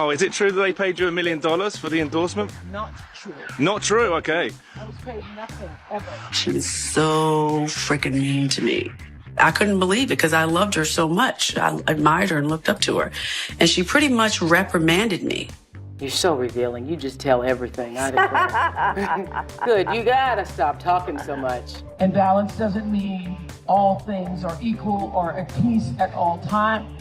Wow, is it true that they paid you $1 million for the endorsement? Not true. Not true, okay. I was paid nothing, ever. She was so freaking mean to me. I couldn't believe it because I loved her so much. I admired her and looked up to her. And she pretty much reprimanded me. You're so revealing. You just tell everything. I declare. Good. You gotta stop talking so much. And balance doesn't mean all things are equal or at peace at all times.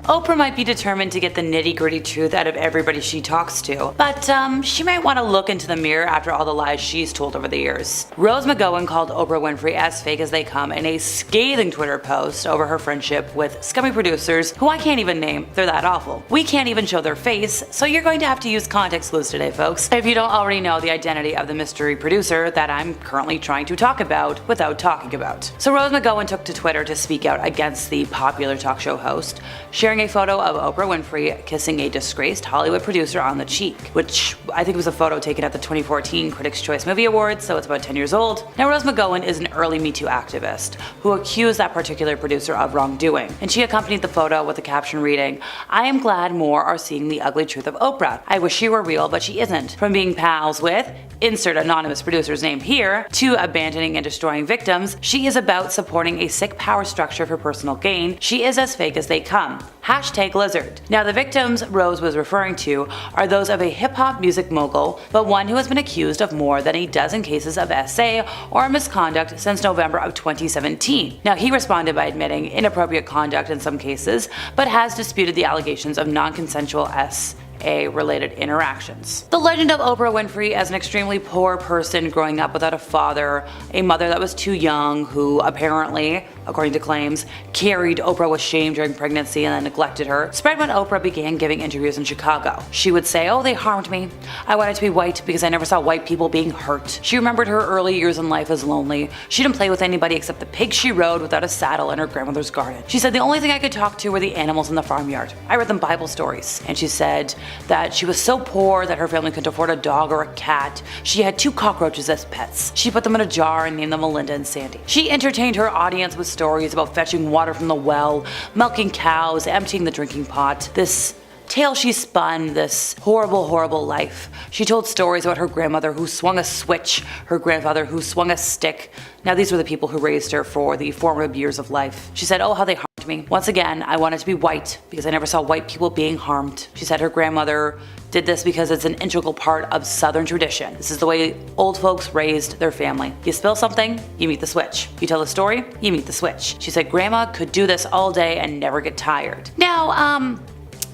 Oprah might be determined to get the nitty-gritty truth out of everybody she talks to, but she might want to look into the mirror after all the lies she's told over the years. Rose McGowan called Oprah Winfrey as fake as they come in a scathing Twitter post over her friendship with scummy producers who I can't even name, they're that awful. We can't even show their face, so you're going to have to use context clues today, folks, if you don't already know the identity of the mystery producer that I'm currently trying to talk about without talking about. So Rose McGowan took to Twitter to speak out against the popular talk show host, sharing a photo of Oprah Winfrey kissing a disgraced Hollywood producer on the cheek, which I think was a photo taken at the 2014 Critics' Choice Movie Awards, so it's about 10 years old. Now, Rose McGowan is an early Me Too activist who accused that particular producer of wrongdoing, and she accompanied the photo with a caption reading, "I am glad more are seeing the ugly truth of Oprah. I wish she were real, but she isn't. From being pals with insert anonymous producer's name here, to abandoning and destroying victims, she is about supporting a sick power structure for personal gain. She is as fake as they come. Hashtag lizard." Now, the victims Rose was referring to are those of a hip-hop music mogul, but one who has been accused of more than a dozen cases of SA or misconduct since November of 2017. Now, he responded by admitting inappropriate conduct in some cases, but has disputed the allegations of non-consensual related interactions. The legend of Oprah Winfrey as an extremely poor person growing up without a father, a mother that was too young who apparently, according to claims, carried Oprah with shame during pregnancy and then neglected her, spread when Oprah began giving interviews in Chicago. She would say, "Oh, they harmed me. I wanted to be white because I never saw white people being hurt." She remembered her early years in life as lonely. She didn't play with anybody except the pigs she rode without a saddle in her grandmother's garden. She said the only thing I could talk to were the animals in the farmyard. I read them Bible stories. And she said that she was so poor that her family couldn't afford a dog or a cat. She had 2 cockroaches as pets. She put them in a jar and named them Melinda and Sandy. She entertained her audience with stories about fetching water from the well, milking cows, emptying the drinking pot. This tale she spun, this horrible life. She told stories about her grandmother who swung a switch, her grandfather who swung a stick. Now, these were the people who raised her for the formative years of life. She said, "Oh, how they harmed me. Once again, I wanted to be white because I never saw white people being harmed." She said her grandmother did this because it's an integral part of Southern tradition. This is the way old folks raised their family. You spill something, you meet the switch. You tell a story, you meet the switch. She said grandma could do this all day and never get tired. Now,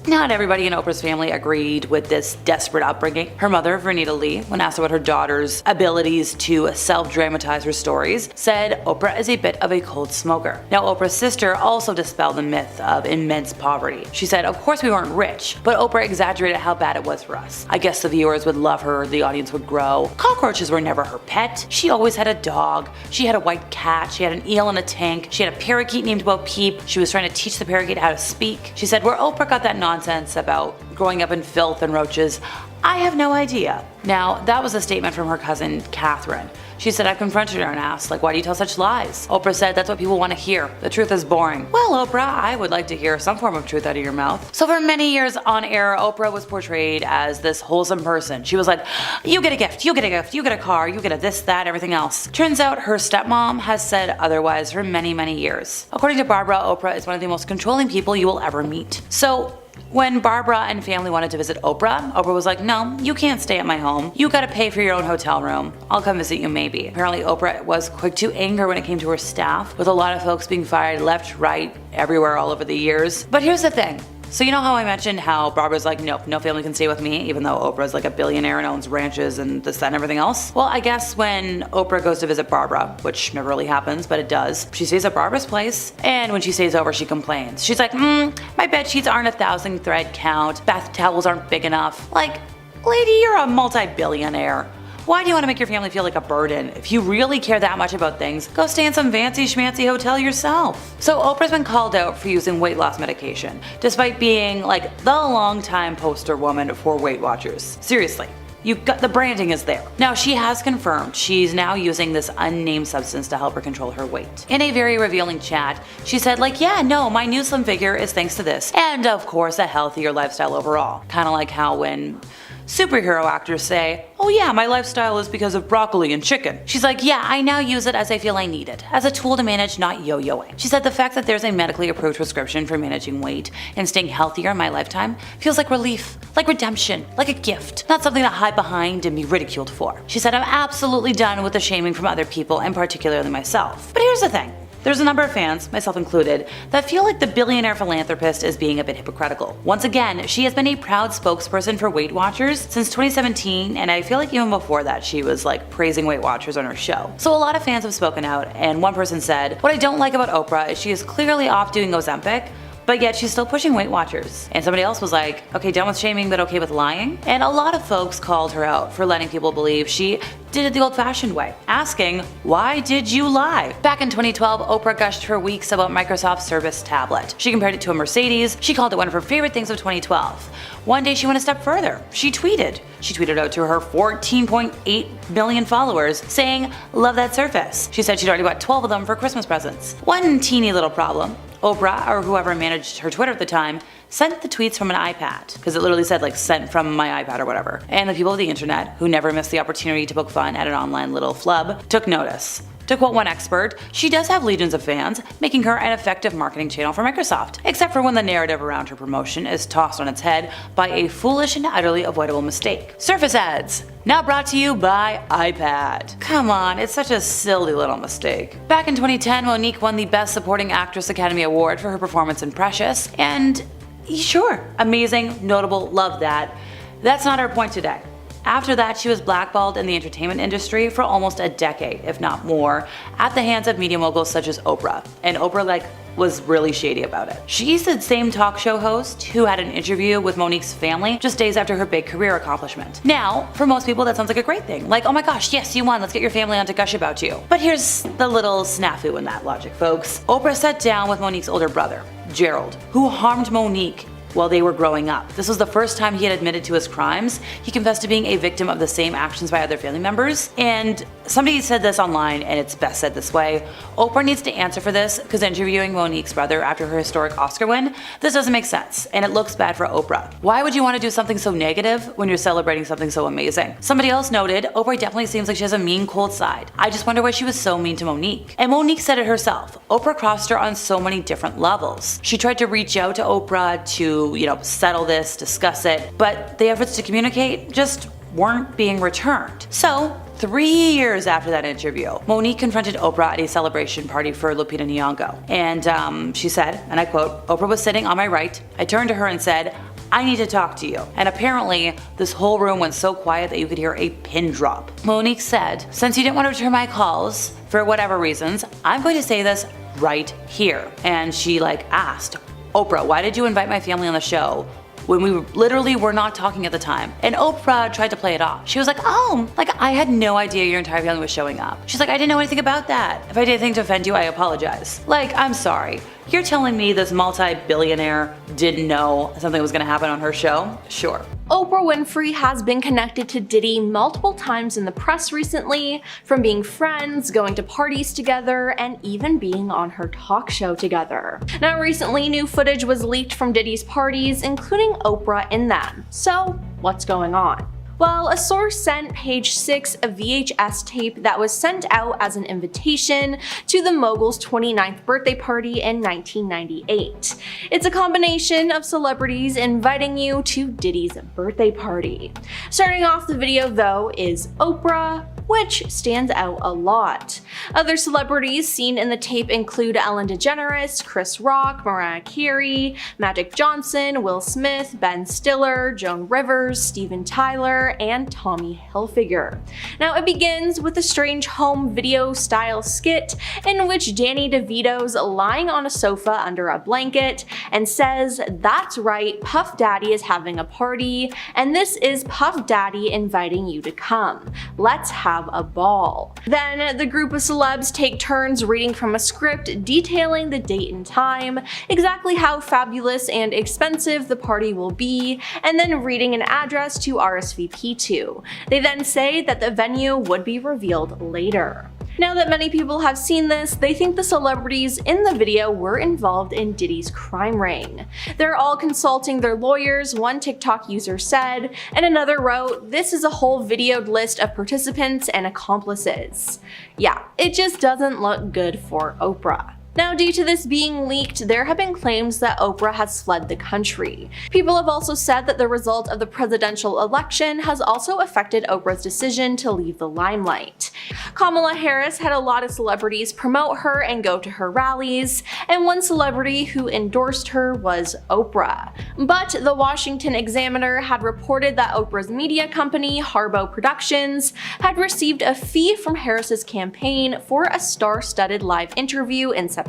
not everybody in Oprah's family agreed with this desperate upbringing. Her mother, Vernita Lee, when asked about her daughter's abilities to self-dramatize her stories, said Oprah is a bit of a cold smoker. Now, Oprah's sister also dispelled the myth of immense poverty. She said, "Of course we weren't rich, but Oprah exaggerated how bad it was for us. I guess the viewers would love her, the audience would grow. Cockroaches were never her pet. She always had a dog. She had a white cat. She had an eel in a tank. She had a parakeet named Bo Peep. She was trying to teach the parakeet how to speak." She said, "Where Oprah got that nonsense about growing up in filth and roaches, I have no idea." Now, that was a statement from her cousin Catherine. She said, "I confronted her and asked, why do you tell such lies?" Oprah said, "That's what people want to hear. The truth is boring." Well, Oprah, I would like to hear some form of truth out of your mouth. So for many years on air, Oprah was portrayed as this wholesome person. She was like, "You get a gift, you get a gift, you get a car, you get a this, that, everything else." Turns out her stepmom has said otherwise for many years. According to Barbara, Oprah is one of the most controlling people you will ever meet. So when Barbara and family wanted to visit Oprah, Oprah was like, "No, you can't stay at my home. You gotta pay for your own hotel room. I'll come visit you maybe." Apparently Oprah was quick to anger when it came to her staff, with a lot of folks being fired left, right, everywhere all over the years. But here's the thing. So you know how I mentioned how Barbara's like, "Nope, no family can stay with me," even though Oprah's like a billionaire and owns ranches and this, that, and everything else? Well, I guess when Oprah goes to visit Barbara, which never really happens, but it does, she stays at Barbara's place, and when she stays over, she complains. She's like, "My bed sheets aren't 1,000 thread count, bath towels aren't big enough." Like, lady, you're a multi-billionaire. Why do you want to make your family feel like a burden? If you really care that much about things, go stay in some fancy schmancy hotel yourself. So Oprah's been called out for using weight loss medication, despite being like the longtime poster woman for Weight Watchers. Seriously. The branding is there. Now, she has confirmed she's now using this unnamed substance to help her control her weight. In a very revealing chat, she said like, yeah, no, my new slim figure is thanks to this, and of course a healthier lifestyle overall. Kinda like how when superhero actors say, oh yeah, my lifestyle is because of broccoli and chicken. She's like, yeah, I now use it as I feel I need it, as a tool to manage not yo-yoing. She said the fact that there's a medically approved prescription for managing weight and staying healthier in my lifetime feels like relief, like redemption, like a gift, not something to hide behind and be ridiculed for. She said, I'm absolutely done with the shaming from other people and particularly myself. But here's the thing. There's a number of fans, myself included, that feel like the billionaire philanthropist is being a bit hypocritical. Once again, she has been a proud spokesperson for Weight Watchers since 2017, and I feel like even before that she was like praising Weight Watchers on her show. So a lot of fans have spoken out, and one person said, what I don't like about Oprah is she is clearly off doing Ozempic, but yet she's still pushing Weight Watchers. And somebody else was like, okay, done with shaming but okay with lying? And a lot of folks called her out for letting people believe she did it the old-fashioned way, asking, why did you lie? Back in 2012, Oprah gushed for weeks about Microsoft's Surface tablet. She compared it to a Mercedes. She called it one of her favorite things of 2012. One day she went a step further. She tweeted out to her 14.8 million followers saying, love that Surface. She said she'd already bought 12 of them for Christmas presents. One teeny little problem. Oprah, or whoever managed her Twitter at the time, sent the tweets from an iPad, because it literally said like sent from my iPad or whatever. And the people of the internet, who never missed the opportunity to poke fun at an online little flub, took notice. To quote one expert, she does have legions of fans, making her an effective marketing channel for Microsoft, except for when the narrative around her promotion is tossed on its head by a foolish and utterly avoidable mistake. Surface ads, now brought to you by iPad. Come on, it's such a silly little mistake. Back in 2010, Monique won the Best Supporting Actress Academy Award for her performance in Precious, and sure, amazing, notable, love that. That's not our point today. After that, she was blackballed in the entertainment industry for almost a decade, if not more, at the hands of media moguls such as Oprah. And Oprah was really shady about it. She's the same talk show host who had an interview with Monique's family just days after her big career accomplishment. Now, for most people that sounds like a great thing. Like, oh my gosh, yes, you won, let's get your family on to gush about you. But here's the little snafu in that logic, folks. Oprah sat down with Monique's older brother, Gerald, who harmed Monique while they were growing up. This was the first time he had admitted to his crimes. He confessed to being a victim of the same actions by other family members. And somebody said this online, and it's best said this way: Oprah needs to answer for this, because interviewing Monique's brother after her historic Oscar win, this doesn't make sense, and it looks bad for Oprah. Why would you want to do something so negative when you're celebrating something so amazing? Somebody else noted, Oprah definitely seems like she has a mean, cold side. I just wonder why she was so mean to Monique. And Monique said it herself. Oprah crossed her on so many different levels. She tried to reach out to Oprah to, settle this, discuss it, but the efforts to communicate just weren't being returned. So, 3 years after that interview, Monique confronted Oprah at a celebration party for Lupita Nyong'o. And she said, and I quote, Oprah was sitting on my right. I turned to her and said, I need to talk to you. And apparently, this whole room went so quiet that you could hear a pin drop. Monique said, since you didn't want to return my calls, for whatever reasons, I'm going to say this right here. And she asked, Oprah, why did you invite my family on the show when we literally were not talking at the time? And Oprah tried to play it off. She was like, I had no idea your entire family was showing up. She's like, I didn't know anything about that. If I did anything to offend you, I apologize. I'm sorry. You're telling me this multi-billionaire didn't know something was gonna happen on her show? Sure. Oprah Winfrey has been connected to Diddy multiple times in the press recently, from being friends, going to parties together, and even being on her talk show together. Now recently, new footage was leaked from Diddy's parties, including Oprah in them. So, what's going on? Well, a source sent Page 6 a VHS tape that was sent out as an invitation to the mogul's 29th birthday party in 1998. It's a combination of celebrities inviting you to Diddy's birthday party. Starting off the video though is Oprah, which stands out a lot. Other celebrities seen in the tape include Ellen DeGeneres, Chris Rock, Mariah Carey, Magic Johnson, Will Smith, Ben Stiller, Joan Rivers, Steven Tyler, and Tommy Hilfiger. Now it begins with a strange home video style skit in which Danny DeVito's lying on a sofa under a blanket and says, "That's right, Puff Daddy is having a party, and this is Puff Daddy inviting you to come. Let's have a ball." Then the group of celebs take turns reading from a script detailing the date and time, exactly how fabulous and expensive the party will be, and then reading an address to RSVP RSVP to. They then say that the venue would be revealed later. Now that many people have seen this, they think the celebrities in the video were involved in Diddy's crime ring. They're all consulting their lawyers, one TikTok user said, and another wrote, "This is a whole videoed list of participants and accomplices." Yeah, it just doesn't look good for Oprah. Now, due to this being leaked, there have been claims that Oprah has fled the country. People have also said that the result of the presidential election has also affected Oprah's decision to leave the limelight. Kamala Harris had a lot of celebrities promote her and go to her rallies, and one celebrity who endorsed her was Oprah. But the Washington Examiner had reported that Oprah's media company, Harbo Productions, had received a fee from Harris's campaign for a star-studded live interview in September.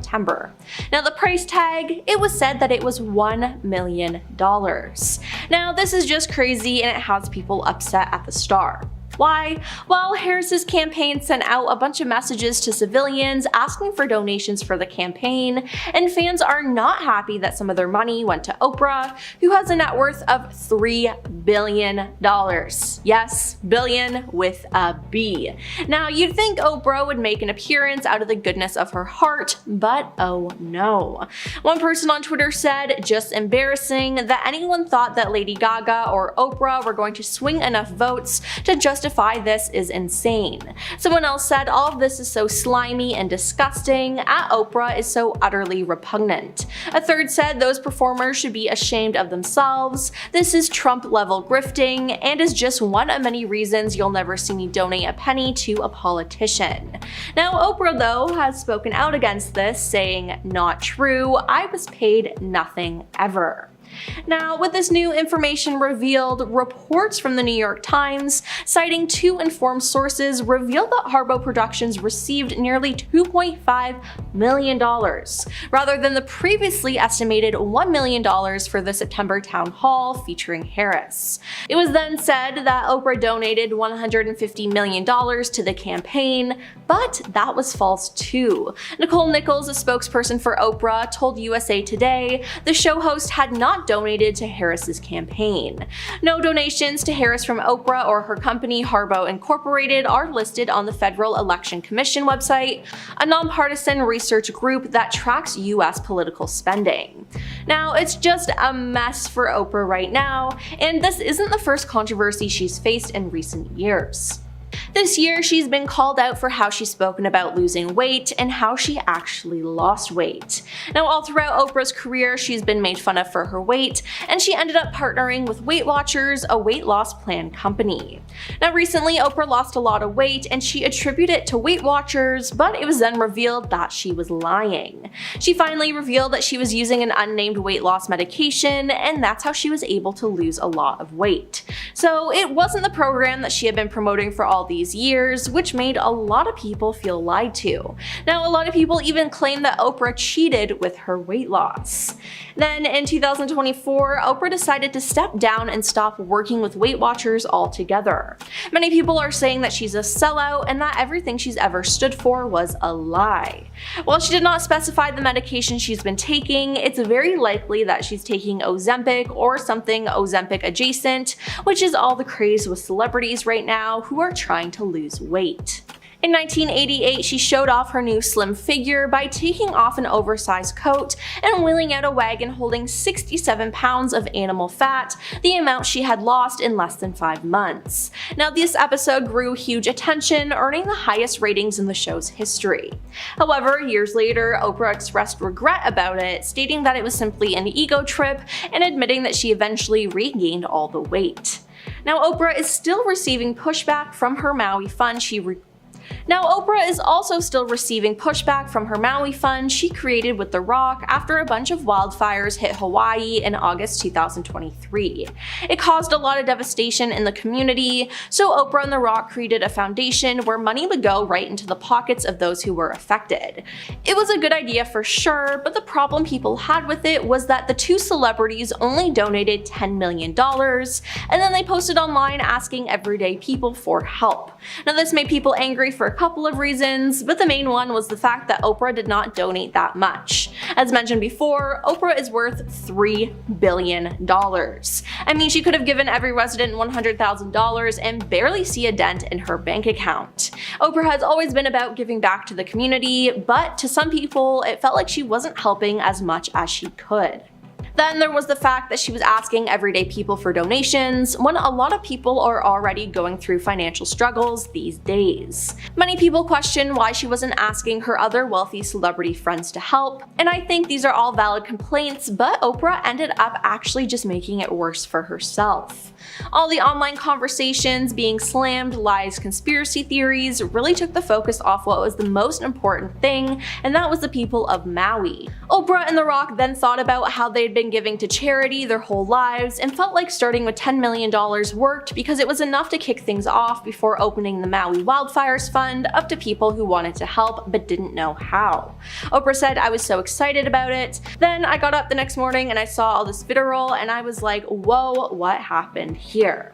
Now the price tag, it was said that it was $1 million. Now this is just crazy and it has people upset at the Star. Why? Well, Harris's campaign sent out a bunch of messages to civilians asking for donations for the campaign, and fans are not happy that some of their money went to Oprah, who has a net worth of $3 billion. Yes, billion with a B. Now, you'd think Oprah would make an appearance out of the goodness of her heart, but oh no. One person on Twitter said, "Just embarrassing that anyone thought that Lady Gaga or Oprah were going to swing enough votes to justify this is insane." Someone else said, "All of this is so slimy and disgusting. At Oprah is so utterly repugnant." A third said, "Those performers should be ashamed of themselves. This is Trump-level grifting and is just one of many reasons you'll never see me donate a penny to a politician." Now, Oprah, though, has spoken out against this, saying, "Not true. I was paid nothing ever." Now, with this new information revealed, reports from the New York Times, citing two informed sources, revealed that Harbo Productions received nearly $2.5 million, rather than the previously estimated $1 million for the September town hall featuring Harris. It was then said that Oprah donated $150 million to the campaign, but that was false too. Nicole Nichols, a spokesperson for Oprah, told USA Today the show host had not donated to Harris's campaign. No donations to Harris from Oprah or her company Harbo Incorporated are listed on the Federal Election Commission website, a nonpartisan research group that tracks US political spending. Now, it's just a mess for Oprah right now, and this isn't the first controversy she's faced in recent years. This year, she's been called out for how she's spoken about losing weight and how she actually lost weight. Now, all throughout Oprah's career, she's been made fun of for her weight, and she ended up partnering with Weight Watchers, a weight loss plan company. Now, recently, Oprah lost a lot of weight, and she attributed it to Weight Watchers, but it was then revealed that she was lying. She finally revealed that she was using an unnamed weight loss medication, and that's how she was able to lose a lot of weight. So it wasn't the program that she had been promoting for all these years, which made a lot of people feel lied to. Now, a lot of people even claim that Oprah cheated with her weight loss. Then in 2024, Oprah decided to step down and stop working with Weight Watchers altogether. Many people are saying that she's a sellout and that everything she's ever stood for was a lie. While she did not specify the medication she's been taking, it's very likely that she's taking Ozempic or something Ozempic adjacent, which is all the craze with celebrities right now who are trying to lose weight. In 1988, she showed off her new slim figure by taking off an oversized coat and wheeling out a wagon holding 67 pounds of animal fat, the amount she had lost in less than 5 months. Now, this episode grew huge attention, earning the highest ratings in the show's history. However, years later, Oprah expressed regret about it, stating that it was simply an ego trip and admitting that she eventually regained all the weight. Now, Oprah is still receiving pushback from her Maui fund Now, Oprah is also still receiving pushback from her Maui fund she created with The Rock after a bunch of wildfires hit Hawaii in August 2023. It caused a lot of devastation in the community, so Oprah and The Rock created a foundation where money would go right into the pockets of those who were affected. It was a good idea for sure, but the problem people had with it was that the two celebrities only donated $10 million, and then they posted online asking everyday people for help. Now, this made people angry for a couple of reasons, but the main one was the fact that Oprah did not donate that much. As mentioned before, Oprah is worth $3 billion. I mean, she could have given every resident $100,000 and barely see a dent in her bank account. Oprah has always been about giving back to the community, but to some people, it felt like she wasn't helping as much as she could. Then there was the fact that she was asking everyday people for donations when a lot of people are already going through financial struggles these days. Many people question why she wasn't asking her other wealthy celebrity friends to help, and I think these are all valid complaints, but Oprah ended up actually just making it worse for herself. All the online conversations, being slammed, lies, conspiracy theories really took the focus off what was the most important thing, and that was the people of Maui. Oprah and The Rock then thought about how they'd been giving to charity their whole lives and felt like starting with $10 million worked because it was enough to kick things off before opening the Maui Wildfires Fund up to people who wanted to help but didn't know how. Oprah said, "I was so excited about it. Then I got up the next morning and I saw all this vitriol and I was like, whoa, what happened here?"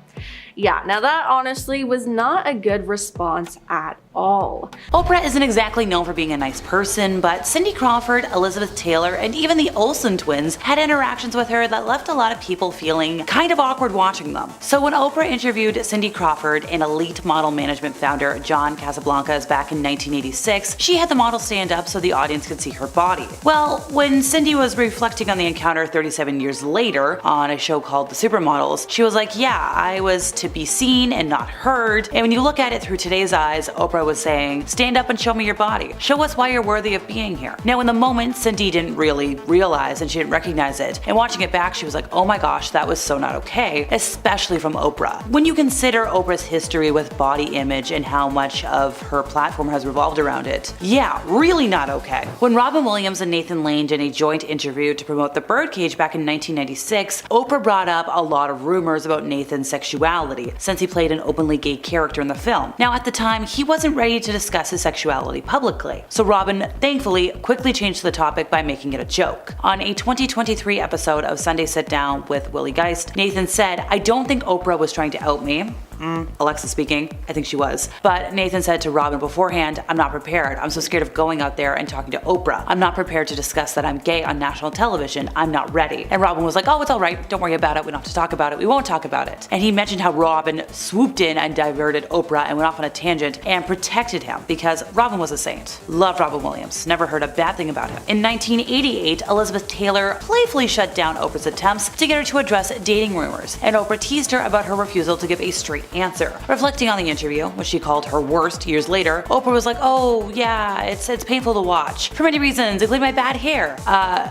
Yeah, now that honestly was not a good response at all. Oprah isn't exactly known for being a nice person, but Cindy Crawford, Elizabeth Taylor, and even the Olsen twins had interactions with her that left a lot of people feeling kind of awkward watching them. So when Oprah interviewed Cindy Crawford and Elite Model Management founder John Casablancas back in 1986, she had the model stand up so the audience could see her body. Well, when Cindy was reflecting on the encounter 37 years later on a show called The Supermodels, she was like, "Yeah, I was to be seen and not heard." And when you look at it through today's eyes, Oprah was saying, "Stand up and show me your body. Show us why you're worthy of being here." Now in the moment, Cindy didn't really realize and she didn't recognize it. And watching it back, she was like, "Oh my gosh, that was so not okay," especially from Oprah. When you consider Oprah's history with body image and how much of her platform has revolved around it, yeah, really not okay. When Robin Williams and Nathan Lane did a joint interview to promote The Birdcage back in 1996, Oprah brought up a lot of rumors about Nathan's sexuality, since he played an openly gay character in the film. Now at the time, he wasn't ready to discuss his sexuality publicly, so Robin thankfully quickly changed the topic by making it a joke. On a 2023 episode of Sunday Sit Down with Willie Geist, Nathan said, "I don't think Oprah was trying to out me." Alexa speaking, I think she was. But Nathan said to Robin beforehand, "I'm not prepared. I'm so scared of going out there and talking to Oprah. I'm not prepared to discuss that I'm gay on national television. I'm not ready." And Robin was like, "Oh, it's alright. Don't worry about it. We don't have to talk about it. We won't talk about it." And he mentioned how Robin swooped in and diverted Oprah and went off on a tangent and protected him because Robin was a saint. Loved Robin Williams. Never heard a bad thing about him. In 1988, Elizabeth Taylor playfully shut down Oprah's attempts to get her to address dating rumors, and Oprah teased her about her refusal to give a straight answer. Reflecting on the interview, which she called her worst years later, Oprah was like, "Oh yeah, it's painful to watch. For many reasons, including my bad hair."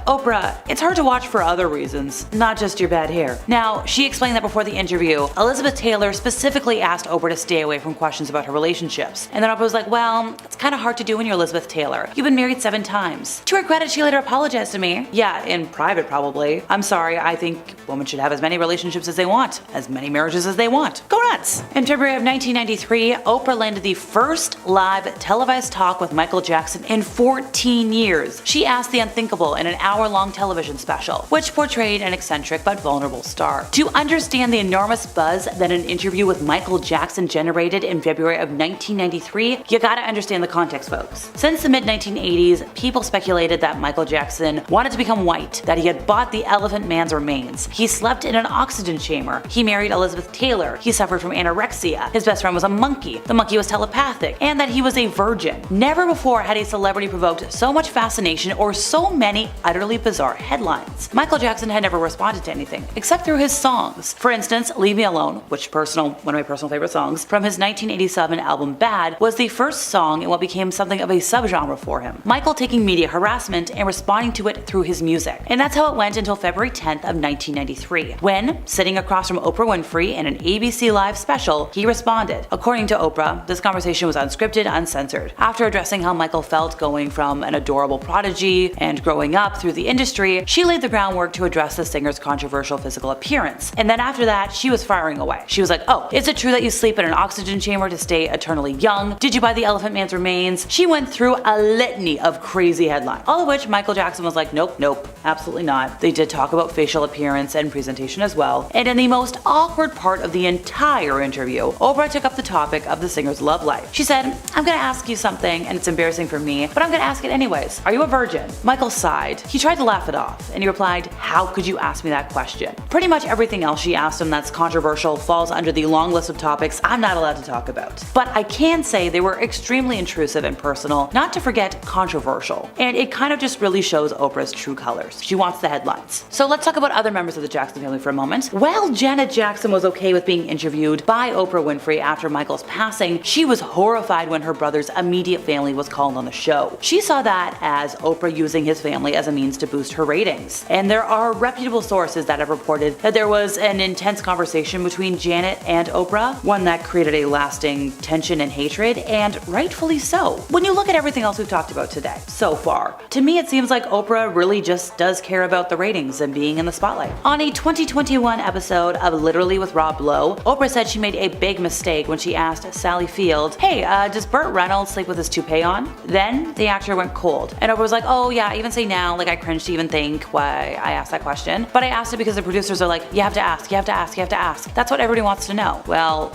Oprah, it's hard to watch for other reasons, not just your bad hair. Now, she explained that before the interview, Elizabeth Taylor specifically asked Oprah to stay away from questions about her relationships. And then Oprah was like, "Well, it's kind of hard to do when you're Elizabeth Taylor. You've been married 7 times. To her credit, she later apologized to me. Yeah, in private probably. "I'm sorry, I think women should have as many relationships as they want, as many marriages as they want. Go nuts." In February of 1993, Oprah landed the first live televised talk with Michael Jackson in 14 years. She asked the unthinkable in an hour-long television special, which portrayed an eccentric but vulnerable star. To understand the enormous buzz that an interview with Michael Jackson generated in February of 1993, you gotta understand the context, folks. Since the mid-1980s, people speculated that Michael Jackson wanted to become white, that he had bought the Elephant Man's remains, he slept in an oxygen chamber, he married Elizabeth Taylor, he suffered from anorexia, his best friend was a monkey, the monkey was telepathic, and that he was a virgin. Never before had a celebrity provoked so much fascination or so many utterly bizarre headlines. Michael Jackson had never responded to anything, except through his songs. For instance, Leave Me Alone, one of my personal favorite songs, from his 1987 album Bad, was the first song in what became something of a subgenre for him. Michael taking media harassment and responding to it through his music. And that's how it went until February 10th of 1993, when, sitting across from Oprah Winfrey in an ABC Live special, he responded. According to Oprah, this conversation was unscripted, uncensored. After addressing how Michael felt going from an adorable prodigy and growing up through the industry, she laid the groundwork to address the singer's controversial physical appearance. And then after that, she was firing away. She was like, "Oh, is it true that you sleep in an oxygen chamber to stay eternally young? Did you buy the Elephant Man's remains?" She went through a litany of crazy headlines, all of which Michael Jackson was like, nope, absolutely not. They did talk about facial appearance and presentation as well. And in the most awkward part of the entire entire interview, Oprah took up the topic of the singer's love life. She said, "I'm gonna ask you something, and it's embarrassing for me, but I'm gonna ask it anyways. Are you a virgin?" Michael sighed. He tried to laugh it off, and he replied, "How could you ask me that question?" Pretty much everything else she asked him that's controversial falls under the long list of topics I'm not allowed to talk about. But I can say they were extremely intrusive and personal, not to forget controversial. And it kind of just really shows Oprah's true colors. She wants the headlines. So let's talk about other members of the Jackson family for a moment. While Janet Jackson was okay with being interviewed by Oprah Winfrey after Michael's passing, she was horrified when her brother's immediate family was called on the show. She saw that as Oprah using his family as a means to boost her ratings. And there are reputable sources that have reported that there was an intense conversation between Janet and Oprah, one that created a lasting tension and hatred, and rightfully so. When you look at everything else we've talked about today, so far, to me it seems like Oprah really just does care about the ratings and being in the spotlight. On a 2021 episode of Literally with Rob Lowe, Oprah said she made a big mistake when she asked Sally Field, "Hey, does Burt Reynolds sleep with his toupee on?" Then the actor went cold, and Oprah was like, "Oh yeah, I even say now, like I cringe to even think why I asked that question, but I asked it because the producers are like, you have to ask, you have to ask, you have to ask. That's what everybody wants to know." Well,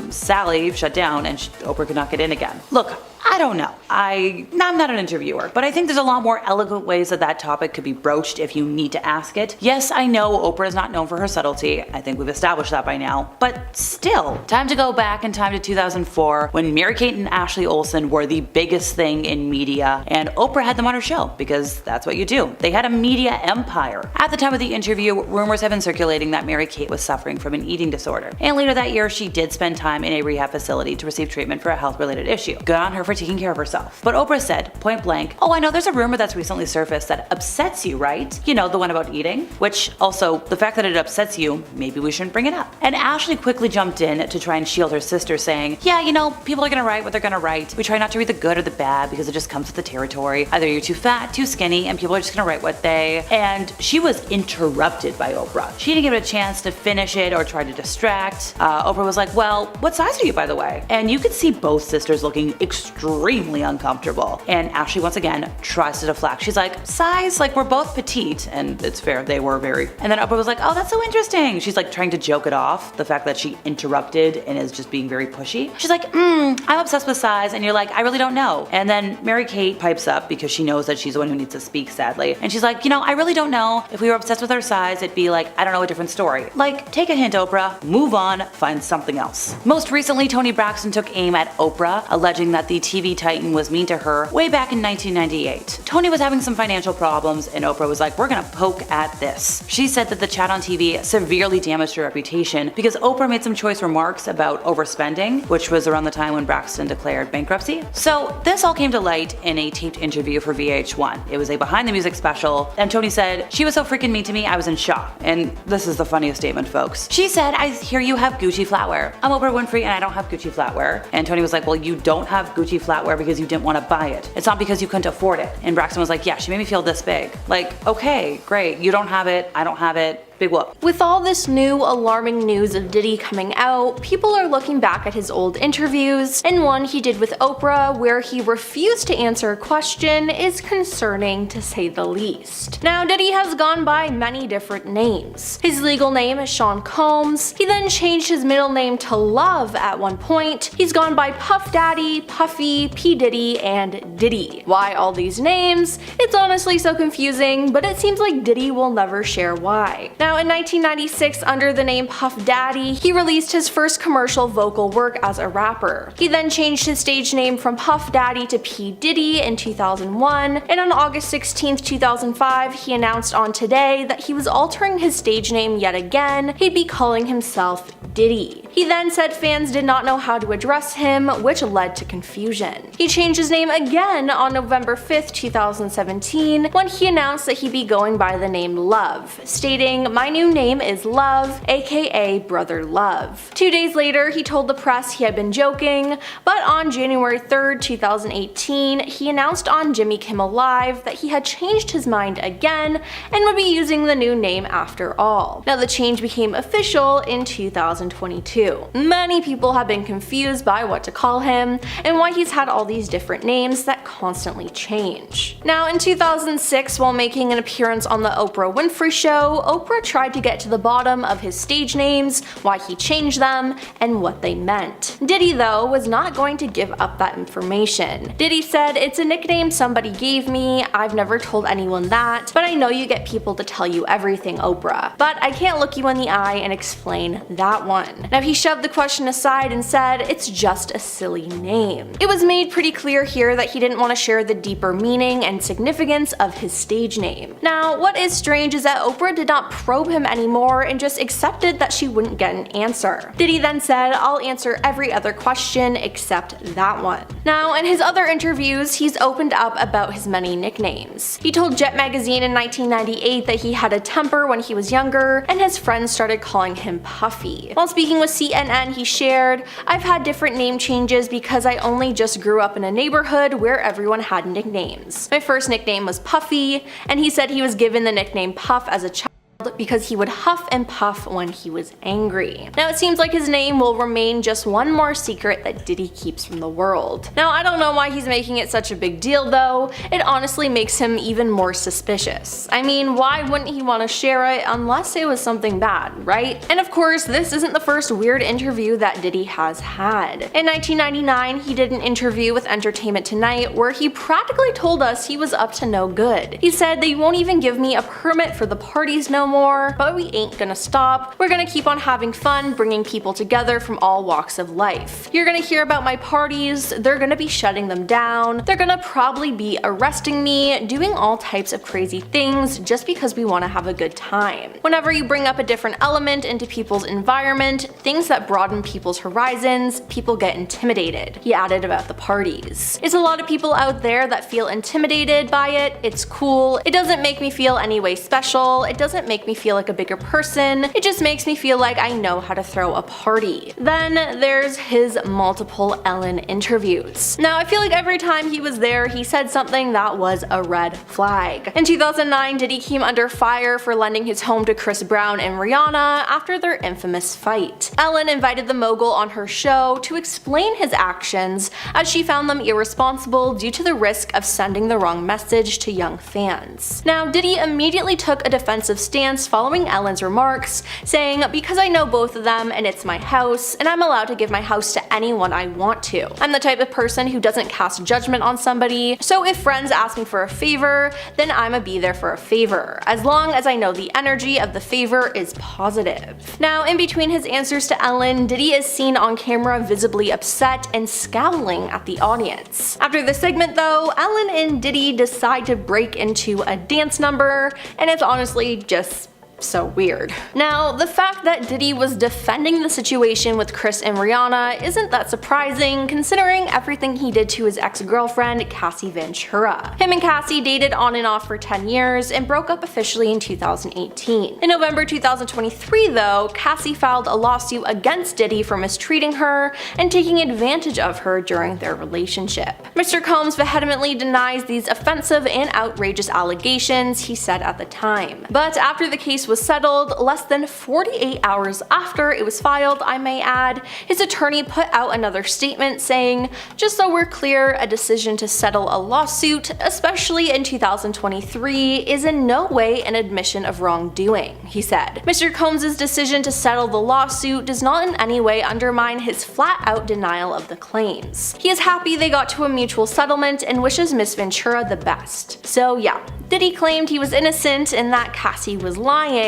Sally shut down and Oprah could not get in again. Look, I don't know. I'm not an interviewer, but I think there's a lot more eloquent ways that topic could be broached if you need to ask it. Yes, I know Oprah is not known for her subtlety. I think we've established that by now. But still, time to go back in time to 2004 when Mary-Kate and Ashley Olsen were the biggest thing in media, and Oprah had them on her show because that's what you do. They had a media empire. At the time of the interview, rumors have been circulating that Mary-Kate was suffering from an eating disorder. And later that year, she did spend time in a rehab facility to receive treatment for a health-related issue. Good on her for taking care of herself. But Oprah said, point blank, "Oh, I know there's a rumor that's recently surfaced that upsets you, right? You know, the one about eating?" Which also, the fact that it upsets you, maybe we shouldn't bring it up. And Ashley quickly jumped in to try and shield her sister, saying, "Yeah, you know, people are gonna write what they're gonna write. We try not to read the good or the bad because it just comes with the territory. Either you're too fat, too skinny, and people are just gonna write what they..." And she was interrupted by Oprah. She didn't give it a chance to finish it or try to distract. Oprah was like, "Well, what size are you, by the way?" And you could see both sisters looking extremely uncomfortable. And Ashley once again tries to deflect. She's like, "Size? Like we're both petite." And it's fair, they were very. And then Oprah was like, "Oh, that's so interesting." She's like trying to joke it off, the fact that she interrupted and is just being very pushy. She's like, "I'm obsessed with size." And you're like, "I really don't know." And then Mary-Kate pipes up because she knows that she's the one who needs to speak, sadly. And she's like, "You know, I really don't know. If we were obsessed with our size, it'd be like, I don't know, a different story." Like, take a hint, Oprah. Move on, find something else. Most recently, Toni Braxton took aim at Oprah, alleging that the TV titan was mean to her way back in 1998. Toni was having some financial problems, and Oprah was like, "We're gonna poke at this." She said that the chat on TV severely damaged her reputation because Oprah made some choice remarks about overspending, which was around the time when Braxton declared bankruptcy. So this all came to light in a taped interview for VH1. It was a behind the music special, and Toni said, "She was so freaking mean to me, I was in shock." And this is the funniest statement, folks. She said, "I hear you have Gucci flatware. I'm Oprah Winfrey and I don't have Gucci flatware." And Toni was like, "Well, you don't have Gucci flatware because you didn't want to buy it. It's not because you couldn't afford it." And Braxton was like, "Yeah, she made me feel this big." Like, okay, great. You don't have it. I don't have it. Big whoop. With all this new alarming news of Diddy coming out, people are looking back at his old interviews, and one he did with Oprah where he refused to answer a question is concerning to say the least. Now, Diddy has gone by many different names. His legal name is Sean Combs. He then changed his middle name to Love at one point. He's gone by Puff Daddy, Puffy, P. Diddy, and Diddy. Why all these names? It's honestly so confusing, but it seems like Diddy will never share why. Now, in 1996, under the name Puff Daddy, he released his first commercial vocal work as a rapper. He then changed his stage name from Puff Daddy to P. Diddy in 2001, and on August 16, 2005, he announced on Today that he was altering his stage name yet again. He'd be calling himself Diddy. He then said fans did not know how to address him, which led to confusion. He changed his name again on November 5th, 2017, when he announced that he'd be going by the name Love, stating, "My new name is Love, aka Brother Love." 2 days later, he told the press he had been joking, but on January 3rd, 2018, he announced on Jimmy Kimmel Live that he had changed his mind again and would be using the new name after all. Now, the change became official in 2015. 2022. Many people have been confused by what to call him and why he's had all these different names that constantly change. Now, in 2006, while making an appearance on the Oprah Winfrey Show, Oprah tried to get to the bottom of his stage names, why he changed them, and what they meant. Diddy, though, was not going to give up that information. Diddy said, "It's a nickname somebody gave me. I've never told anyone that, but I know you get people to tell you everything, Oprah. But I can't look you in the eye and explain that one." Now, he shoved the question aside and said, "It's just a silly name." It was made pretty clear here that he didn't want to share the deeper meaning and significance of his stage name. Now, what is strange is that Oprah did not probe him anymore and just accepted that she wouldn't get an answer. Diddy then said, "I'll answer every other question except that one." Now, in his other interviews, he's opened up about his many nicknames. He told Jet magazine in 1998 that he had a temper when he was younger, and his friends started calling him Puffy. While speaking with CNN, he shared, "I've had different name changes because I only just grew up in a neighborhood where everyone had nicknames. My first nickname was Puffy," and he said he was given the nickname Puff as a child because he would huff and puff when he was angry. Now, it seems like his name will remain just one more secret that Diddy keeps from the world. Now, I don't know why he's making it such a big deal though. It honestly makes him even more suspicious. I mean, why wouldn't he want to share it unless it was something bad, right? And of course, this isn't the first weird interview that Diddy has had. In 1999, he did an interview with Entertainment Tonight where he practically told us he was up to no good. He said, "They won't even give me a permit for the parties no more, but we ain't gonna stop. We're gonna keep on having fun, bringing people together from all walks of life. You're gonna hear about my parties, they're gonna be shutting them down, they're gonna probably be arresting me, doing all types of crazy things just because we wanna have a good time. Whenever you bring up a different element into people's environment, things that broaden people's horizons, people get intimidated," he added about the parties. "It's a lot of people out there that feel intimidated by it. It's cool. It doesn't make me feel any way special. It doesn't make me feel like a bigger person. It just makes me feel like I know how to throw a party." Then there's his multiple Ellen interviews. Now, I feel like every time he was there, he said something that was a red flag. In 2009, Diddy came under fire for lending his home to Chris Brown and Rihanna after their infamous fight. Ellen invited the mogul on her show to explain his actions as she found them irresponsible due to the risk of sending the wrong message to young fans. Now, Diddy immediately took a defensive stance following Ellen's remarks, saying, "Because I know both of them and it's my house, and I'm allowed to give my house to anyone I want to. I'm the type of person who doesn't cast judgment on somebody, so if friends ask me for a favor, then I'ma be there for a favor, as long as I know the energy of the favor is positive." Now, in between his answers to Ellen, Diddy is seen on camera visibly upset and scowling at the audience. After the segment though, Ellen and Diddy decide to break into a dance number, and it's honestly just so weird. Now, the fact that Diddy was defending the situation with Chris and Rihanna isn't that surprising considering everything he did to his ex-girlfriend, Cassie Ventura. Him and Cassie dated on and off for 10 years and broke up officially in 2018. In November 2023 though, Cassie filed a lawsuit against Diddy for mistreating her and taking advantage of her during their relationship. Mr. Combs vehemently denies these offensive and outrageous allegations, he said at the time. But after the case was settled, less than 48 hours after it was filed, I may add, his attorney put out another statement saying, "Just so we're clear, a decision to settle a lawsuit, especially in 2023, is in no way an admission of wrongdoing," he said. Mr. Combs' decision to settle the lawsuit does not in any way undermine his flat-out denial of the claims. He is happy they got to a mutual settlement and wishes Miss Ventura the best. So yeah, Diddy claimed he was innocent and that Cassie was lying,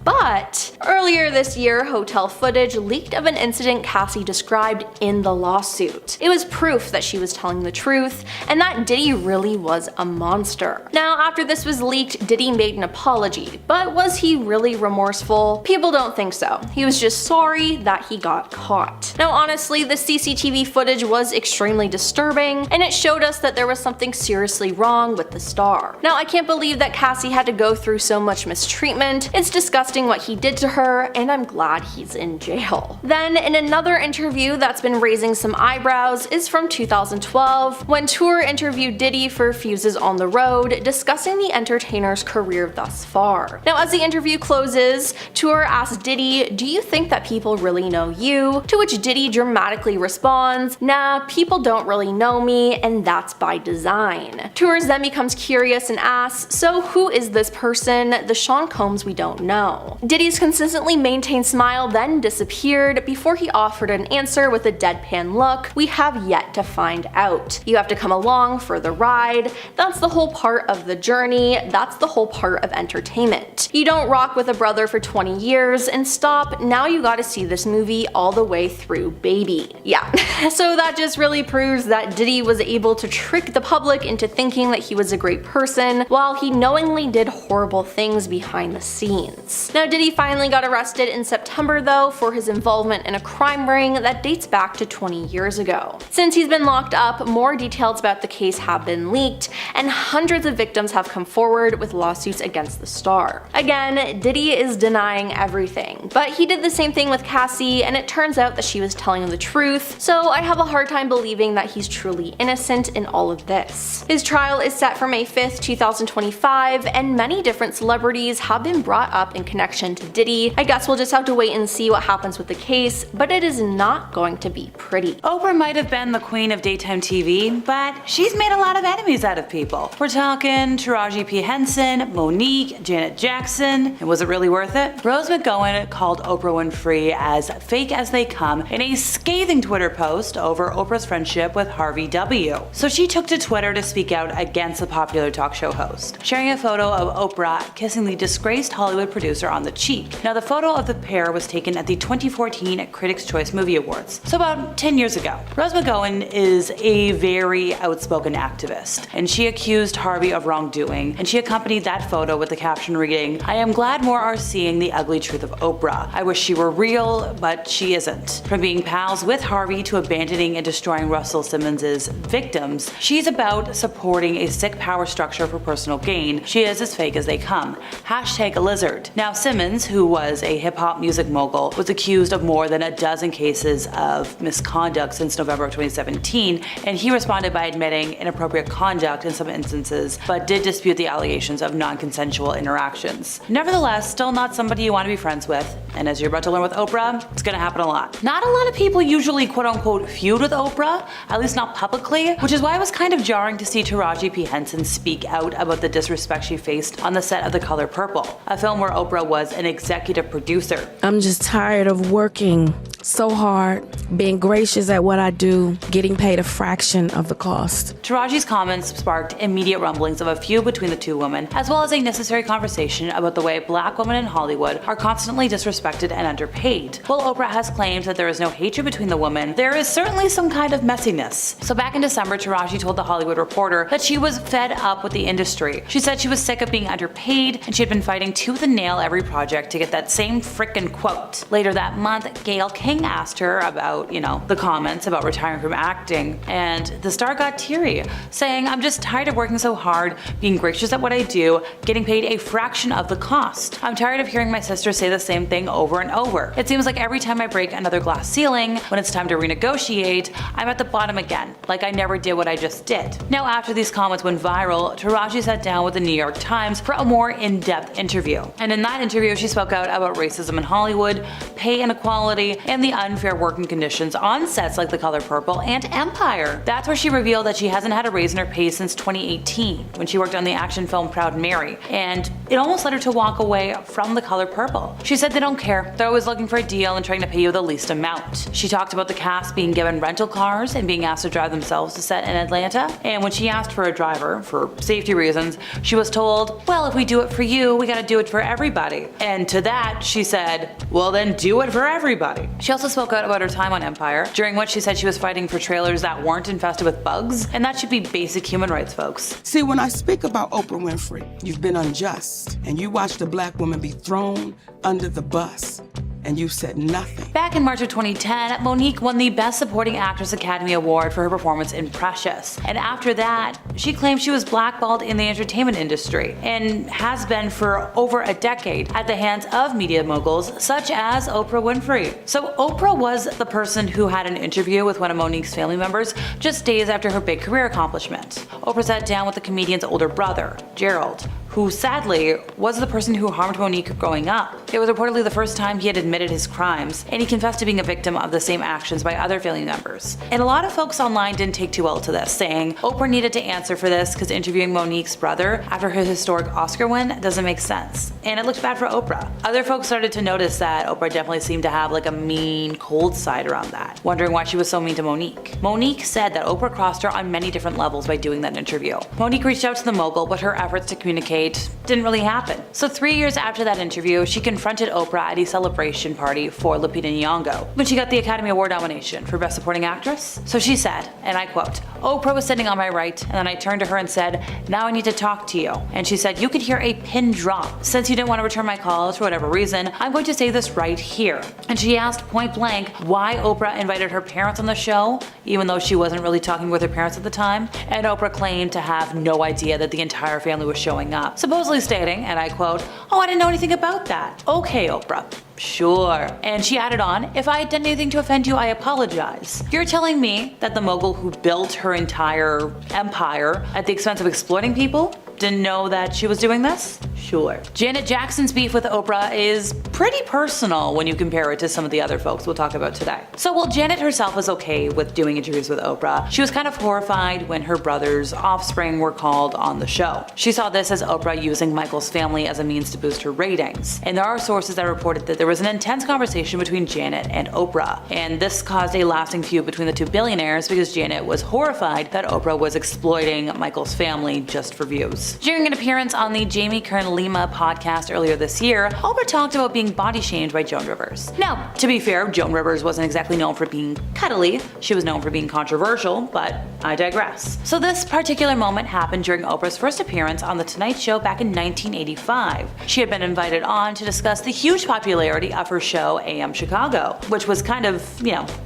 but earlier this year, hotel footage leaked of an incident Cassie described in the lawsuit. It was proof that she was telling the truth and that Diddy really was a monster. Now, after this was leaked, Diddy made an apology, but was he really remorseful? People don't think so. He was just sorry that he got caught. Now, honestly, the CCTV footage was extremely disturbing and it showed us that there was something seriously wrong with the star. Now, I can't believe that Cassie had to go through so much mistreatment. It's disgusting what he did to her, and I'm glad he's in jail. Then, in another interview that's been raising some eyebrows is from 2012, when Tour interviewed Diddy for Fuses on the Road, discussing the entertainer's career thus far. Now, as the interview closes, Tour asks Diddy, "Do you think that people really know you?" To which Diddy dramatically responds, "Nah, people don't really know me, and that's by design." Tours then becomes curious and asks, "So who is this person, the Sean Combs we don't know?" Diddy's consistently maintained smile then disappeared before he offered an answer with a deadpan look, "We have yet to find out. You have to come along for the ride. That's the whole part of the journey. That's the whole part of entertainment. You don't rock with a brother for 20 years and stop. Now you gotta see this movie all the way through, baby." Yeah, so that just really proves that Diddy was able to trick the public into thinking that he was a great person while he knowingly did horrible things behind the scenes. Now, Diddy finally got arrested in September though for his involvement in a crime ring that dates back to 20 years ago. Since he's been locked up, more details about the case have been leaked, and hundreds of victims have come forward with lawsuits against the star. Again, Diddy is denying everything, but he did the same thing with Cassie, and it turns out that she was telling the truth, so I have a hard time believing that he's truly innocent in all of this. His trial is set for May 5th, 2025, and many different celebrities have been brought up in connection to Diddy. I guess we'll just have to wait and see what happens with the case, but it is not going to be pretty. Oprah might have been the queen of daytime TV, but she's made a lot of enemies out of people. We're talking Taraji P. Henson, Monique, Janet Jackson, and was it really worth it? Rose McGowan called Oprah Winfrey as fake as they come in a scathing Twitter post over Oprah's friendship with Harvey W. So she took to Twitter to speak out against the popular talk show host, sharing a photo of Oprah kissing the disgraced Hollywood producer on the cheek. Now, the photo of the pair was taken at the 2014 Critics' Choice Movie Awards, so about 10 years ago. Rose McGowan is a very outspoken activist, and she accused Harvey of wrongdoing, and she accompanied that photo with the caption reading, "I am glad more are seeing the ugly truth of Oprah. I wish she were real, but she isn't." From being pals with Harvey to abandoning and destroying Russell Simmons' victims, she's about supporting a sick power structure for personal gain. She is as fake as they come. Hashtag a lizard. Now, Simmons, who was a hip-hop music mogul, was accused of more than a dozen cases of misconduct since November of 2017, and he responded by admitting inappropriate conduct in some instances, but did dispute the allegations of non-consensual interactions. Nevertheless, still not somebody you want to be friends with, and as you're about to learn with Oprah, it's gonna happen a lot. Not a lot of people usually quote-unquote feud with Oprah, at least not publicly, which is why it was kind of jarring to see Taraji P. Henson speak out about the disrespect she faced on the set of The Color Purple, a film where Oprah was an executive producer. "I'm just tired of working so hard, being gracious at what I do, getting paid a fraction of the cost." Taraji's comments sparked immediate rumblings of a feud between the two women, as well as a necessary conversation about the way black women in Hollywood are constantly disrespected and underpaid. While Oprah has claimed that there is no hatred between the women, there is certainly some kind of messiness. So back in December, Taraji told The Hollywood Reporter that she was fed up with the industry. She said she was sick of being underpaid, and she had been fighting tooth and nail every project to get that same frickin' quote. Later that month, Gayle King asked her about, the comments about retiring from acting, and the star got teary, saying, "I'm just tired of working so hard, being gracious at what I do, getting paid a fraction of the cost. I'm tired of hearing my sister say the same thing over and over. It seems like every time I break another glass ceiling, when it's time to renegotiate, I'm at the bottom again, like I never did what I just did." Now, after these comments went viral, Taraji sat down with the New York Times for a more in-depth interview. And in that interview, she spoke out about racism in Hollywood, pay inequality, and the unfair working conditions on sets like The Color Purple and Empire. That's where she revealed that she hasn't had a raise in her pay since 2018, when she worked on the action film Proud Mary, and it almost led her to walk away from The Color Purple. She said they don't care, they're always looking for a deal and trying to pay you the least amount. She talked about the cast being given rental cars and being asked to drive themselves to set in Atlanta, and when she asked for a driver, for safety reasons, she was told, "Well, if we do it for you, we gotta do it for everybody." And to that, she said, "Well then do it for everybody." She also spoke out about her time on Empire, during which she said she was fighting for trailers that weren't infested with bugs, and that should be basic human rights, folks. See, when I speak about Oprah Winfrey, you've been unjust, and you watched a black woman be thrown under the bus. and you said nothing. Back in March of 2010, Monique won the Best Supporting Actress Academy Award for her performance in Precious. And after that, she claimed she was blackballed in the entertainment industry and has been for over a decade at the hands of media moguls such as Oprah Winfrey. So Oprah was the person who had an interview with one of Monique's family members just days after her big career accomplishment. Oprah sat down with the comedian's older brother, Gerald, who sadly was the person who harmed Monique growing up. It was reportedly the first time he had admitted his crimes, and he confessed to being a victim of the same actions by other family members. And a lot of folks online didn't take too well to this, saying Oprah needed to answer for this because interviewing Monique's brother after his historic Oscar win doesn't make sense. And it looked bad for Oprah. Other folks started to notice that Oprah definitely seemed to have like a mean, cold side around that, wondering why she was so mean to Monique. Monique said that Oprah crossed her on many different levels by doing that interview. Monique reached out to the mogul, but her efforts to communicate didn't really happen. So 3 years after that interview, she confronted Oprah at a celebration party for Lupita Nyong'o when she got the Academy Award nomination for Best Supporting Actress. So she said, and I quote, "Oprah was sitting on my right, and then I turned to her and said, 'Now I need to talk to you.' And she said, 'You could hear a pin drop. Since you didn't want to return my calls for whatever reason, I'm going to say this right here.' And she asked point blank why Oprah invited her parents on the show, even though she wasn't really talking with her parents at the time. And Oprah claimed to have no idea that the entire family was showing up, supposedly stating, and I quote, 'Oh, I didn't know anything about that.' Okay, Oprah. Sure." And she added on, "If I did anything to offend you, I apologize. You're telling me that the mogul who built her entire empire at the expense of exploiting people didn't know that she was doing this? Sure." Janet Jackson's beef with Oprah is pretty personal when you compare it to some of the other folks we'll talk about today. So while Janet herself was okay with doing interviews with Oprah, she was kind of horrified when her brother's offspring were called on the show. She saw this as Oprah using Michael's family as a means to boost her ratings. And there are sources that reported that there was an intense conversation between Janet and Oprah, and this caused a lasting feud between the two billionaires because Janet was horrified that Oprah was exploiting Michael's family just for views. During an appearance on the Jamie Kern Lima podcast earlier this year, Oprah talked about being body shamed by Joan Rivers. Now, to be fair, Joan Rivers wasn't exactly known for being cuddly, she was known for being controversial, but I digress. So this particular moment happened during Oprah's first appearance on The Tonight Show back in 1985. She had been invited on to discuss the huge popularity of her show AM Chicago, which was kind of,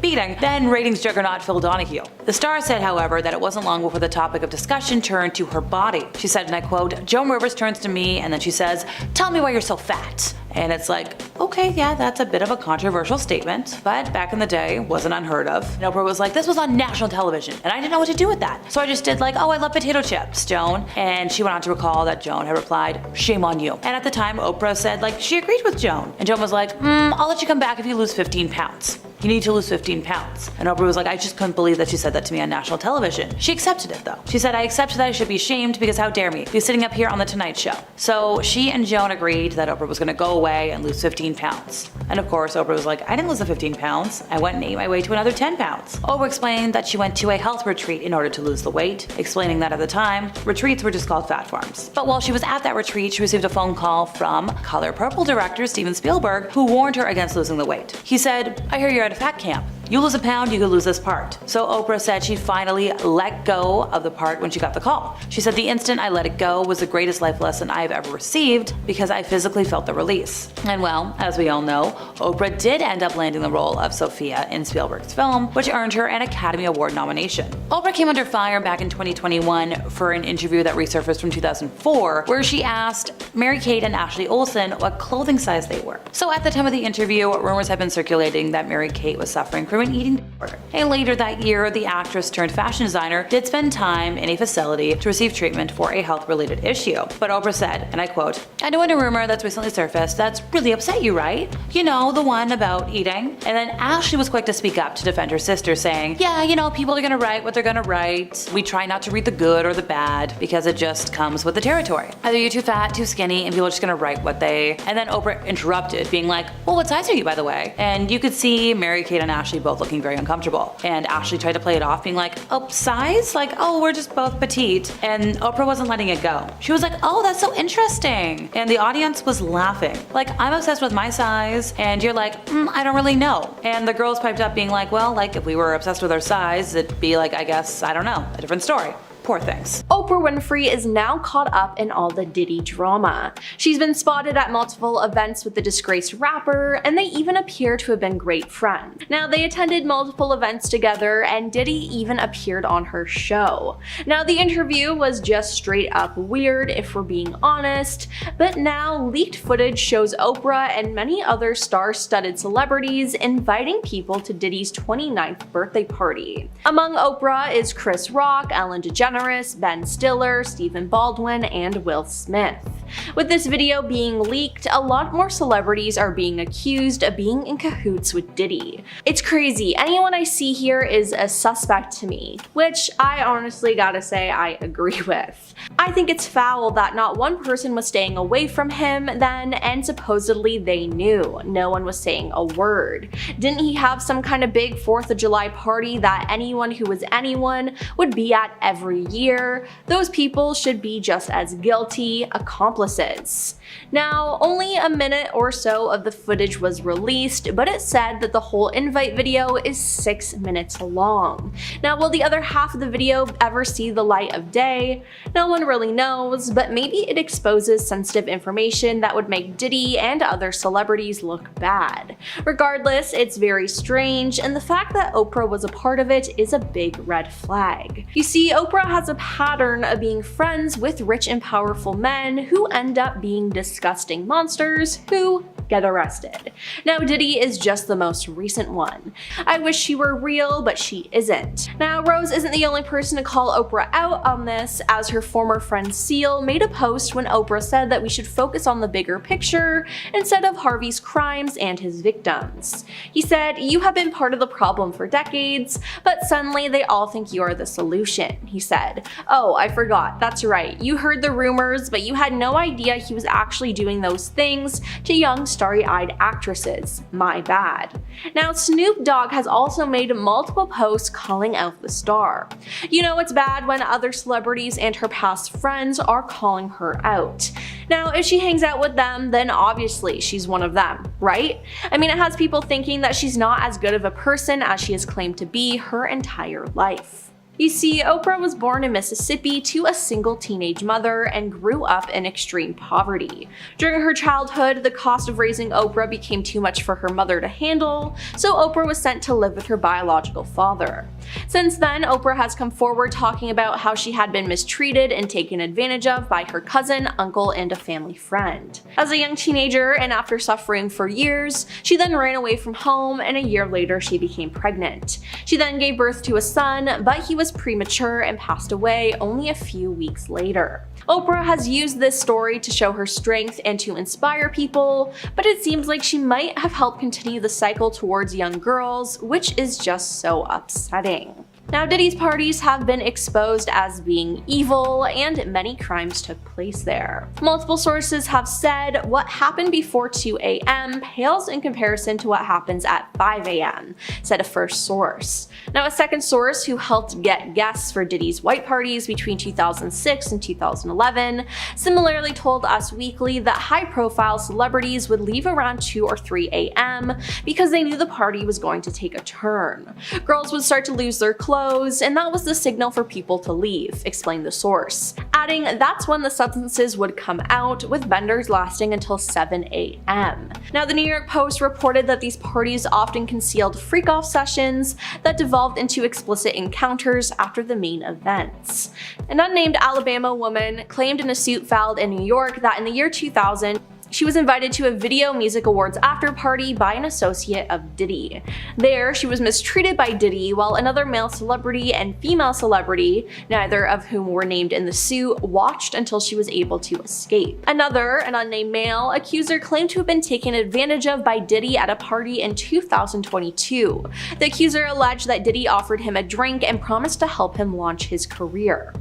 beating then ratings juggernaut Phil Donahue. The star said, however, that it wasn't long before the topic of discussion turned to her body. She said, and I quote, "Joan Rivers turns to me and then she says, 'Tell me why you're so fat.'" And it's like, okay, yeah, that's a bit of a controversial statement, but back in the day, wasn't unheard of. And Oprah was like, "This was on national television, and I didn't know what to do with that. So I just did like, oh, I love potato chips, Joan." And she went on to recall that Joan had replied, "Shame on you." And at the time, Oprah said like she agreed with Joan. And Joan was like, "I'll let you come back if you lose 15 pounds. You need to lose 15 pounds. And Oprah was like, "I just couldn't believe that she said that to me on national television." She accepted it though. She said, "I accept that I should be shamed because how dare me be sitting up here on The Tonight Show." So she and Joan agreed that Oprah was going to go away and lose 15 pounds. And of course, Oprah was like, "I didn't lose the 15 pounds. I went and ate my way to another 10 pounds. Oprah explained that she went to a health retreat in order to lose the weight, explaining that at the time, retreats were just called fat farms. But while she was at that retreat, she received a phone call from Color Purple director Steven Spielberg, who warned her against losing the weight. He said, "I hear you're at a fat camp. You lose a pound, you could lose this part." So Oprah said she finally let go of the part when she got the call. She said, "The instant I let it go was the greatest life lesson I've ever received because I physically felt the release." And well, as we all know, Oprah did end up landing the role of Sophia in Spielberg's film, which earned her an Academy Award nomination. Oprah came under fire back in 2021 for an interview that resurfaced from 2004, where she asked Mary-Kate and Ashley Olsen what clothing size they were. So at the time of the interview, rumors had been circulating that Mary-Kate was suffering from an eating disorder. And later that year, the actress turned fashion designer did spend time in a facility to receive treatment for a health-related issue. But Oprah said, and I quote, "I know in a rumor that's recently surfaced that's really upset you, right? You know, the one about eating." And then Ashley was quick to speak up to defend her sister, saying, "Yeah, people are gonna write what they're gonna write. We try not to read the good or the bad because it just comes with the territory. Either you're too fat, too skinny, and people are just gonna write what they..." And then Oprah interrupted, being like, "Well, what size are you, by the way?" And you could see Mary-Kate and Ashley both looking very uncomfortable. And Ashley tried to play it off, being like, "Oh, size? Like, oh, we're just both petite." And Oprah wasn't letting it go. She was like, "Oh, that's so interesting." And the audience was laughing. Like, "I'm obsessed with my size," and you're like, "I don't really know." And the girls piped up being like, "Well, like if we were obsessed with our size, it'd be like, I guess, I don't know, a different story." Poor things. Oprah Winfrey is now caught up in all the Diddy drama. She's been spotted at multiple events with the disgraced rapper, and they even appear to have been great friends. Now, they attended multiple events together, and Diddy even appeared on her show. Now, the interview was just straight up weird, if we're being honest, but now leaked footage shows Oprah and many other star-studded celebrities inviting people to Diddy's 29th birthday party. Among Oprah is Chris Rock, Ellen DeGeneres, Ben Stiller, Stephen Baldwin, and Will Smith. With this video being leaked, a lot more celebrities are being accused of being in cahoots with Diddy. It's crazy. Anyone I see here is a suspect to me, which I honestly gotta say I agree with. I think it's foul that not one person was staying away from him then, and supposedly they knew. No one was saying a word. Didn't he have some kind of big 4th of July party that anyone who was anyone would be at every year? Those people should be just as guilty accomplices. Now, only a minute or so of the footage was released, but it said that the whole invite video is 6 minutes long. Now, will the other half of the video ever see the light of day? No one really knows, but maybe it exposes sensitive information that would make Diddy and other celebrities look bad. Regardless, it's very strange, and the fact that Oprah was a part of it is a big red flag. You see, Oprah has a pattern of being friends with rich and powerful men who end up being disgusting monsters who get arrested. Now, Diddy is just the most recent one. I wish she were real, but she isn't. Now, Rose isn't the only person to call Oprah out on this, as her former friend Seal made a post when Oprah said that we should focus on the bigger picture instead of Harvey's crimes and his victims. He said, "You have been part of the problem for decades, but suddenly they all think you are the solution." He said, "Oh, I forgot, that's right. You heard the rumors, but you had no idea he was actually doing those things to young starry-eyed actresses. My bad." Now, Snoop Dogg has also made multiple posts calling out the star. You know it's bad when other celebrities and her past friends are calling her out. Now, if she hangs out with them, then obviously she's one of them, right? I mean, it has people thinking that she's not as good of a person as she has claimed to be her entire life. You see, Oprah was born in Mississippi to a single teenage mother and grew up in extreme poverty. During her childhood, the cost of raising Oprah became too much for her mother to handle, so Oprah was sent to live with her biological father. Since then, Oprah has come forward talking about how she had been mistreated and taken advantage of by her cousin, uncle, and a family friend. As a young teenager, and after suffering for years, she then ran away from home, and a year later she became pregnant. She then gave birth to a son, but he was premature and passed away only a few weeks later. Oprah has used this story to show her strength and to inspire people, but it seems like she might have helped continue the cycle towards young girls, which is just so upsetting. Now, Diddy's parties have been exposed as being evil, and many crimes took place there. Multiple sources have said what happened before 2 a.m. pales in comparison to what happens at 5 a.m., said a first source. Now, a second source who helped get guests for Diddy's white parties between 2006 and 2011 similarly told Us Weekly that high-profile celebrities would leave around 2 or 3 a.m. because they knew the party was going to take a turn. Girls would start to lose their clothes, and that was the signal for people to leave, explained the source, adding that's when the substances would come out, with benders lasting until 7 a.m. Now, the New York Post reported that these parties often concealed freak-off sessions that devolved into explicit encounters after the main events. An unnamed Alabama woman claimed in a suit filed in New York that in the year 2000, she was invited to a Video Music Awards after party by an associate of Diddy. There, she was mistreated by Diddy, while another male celebrity and female celebrity, neither of whom were named in the suit, watched until she was able to escape. Another, an unnamed male, accuser claimed to have been taken advantage of by Diddy at a party in 2022. The accuser alleged that Diddy offered him a drink and promised to help him launch his career.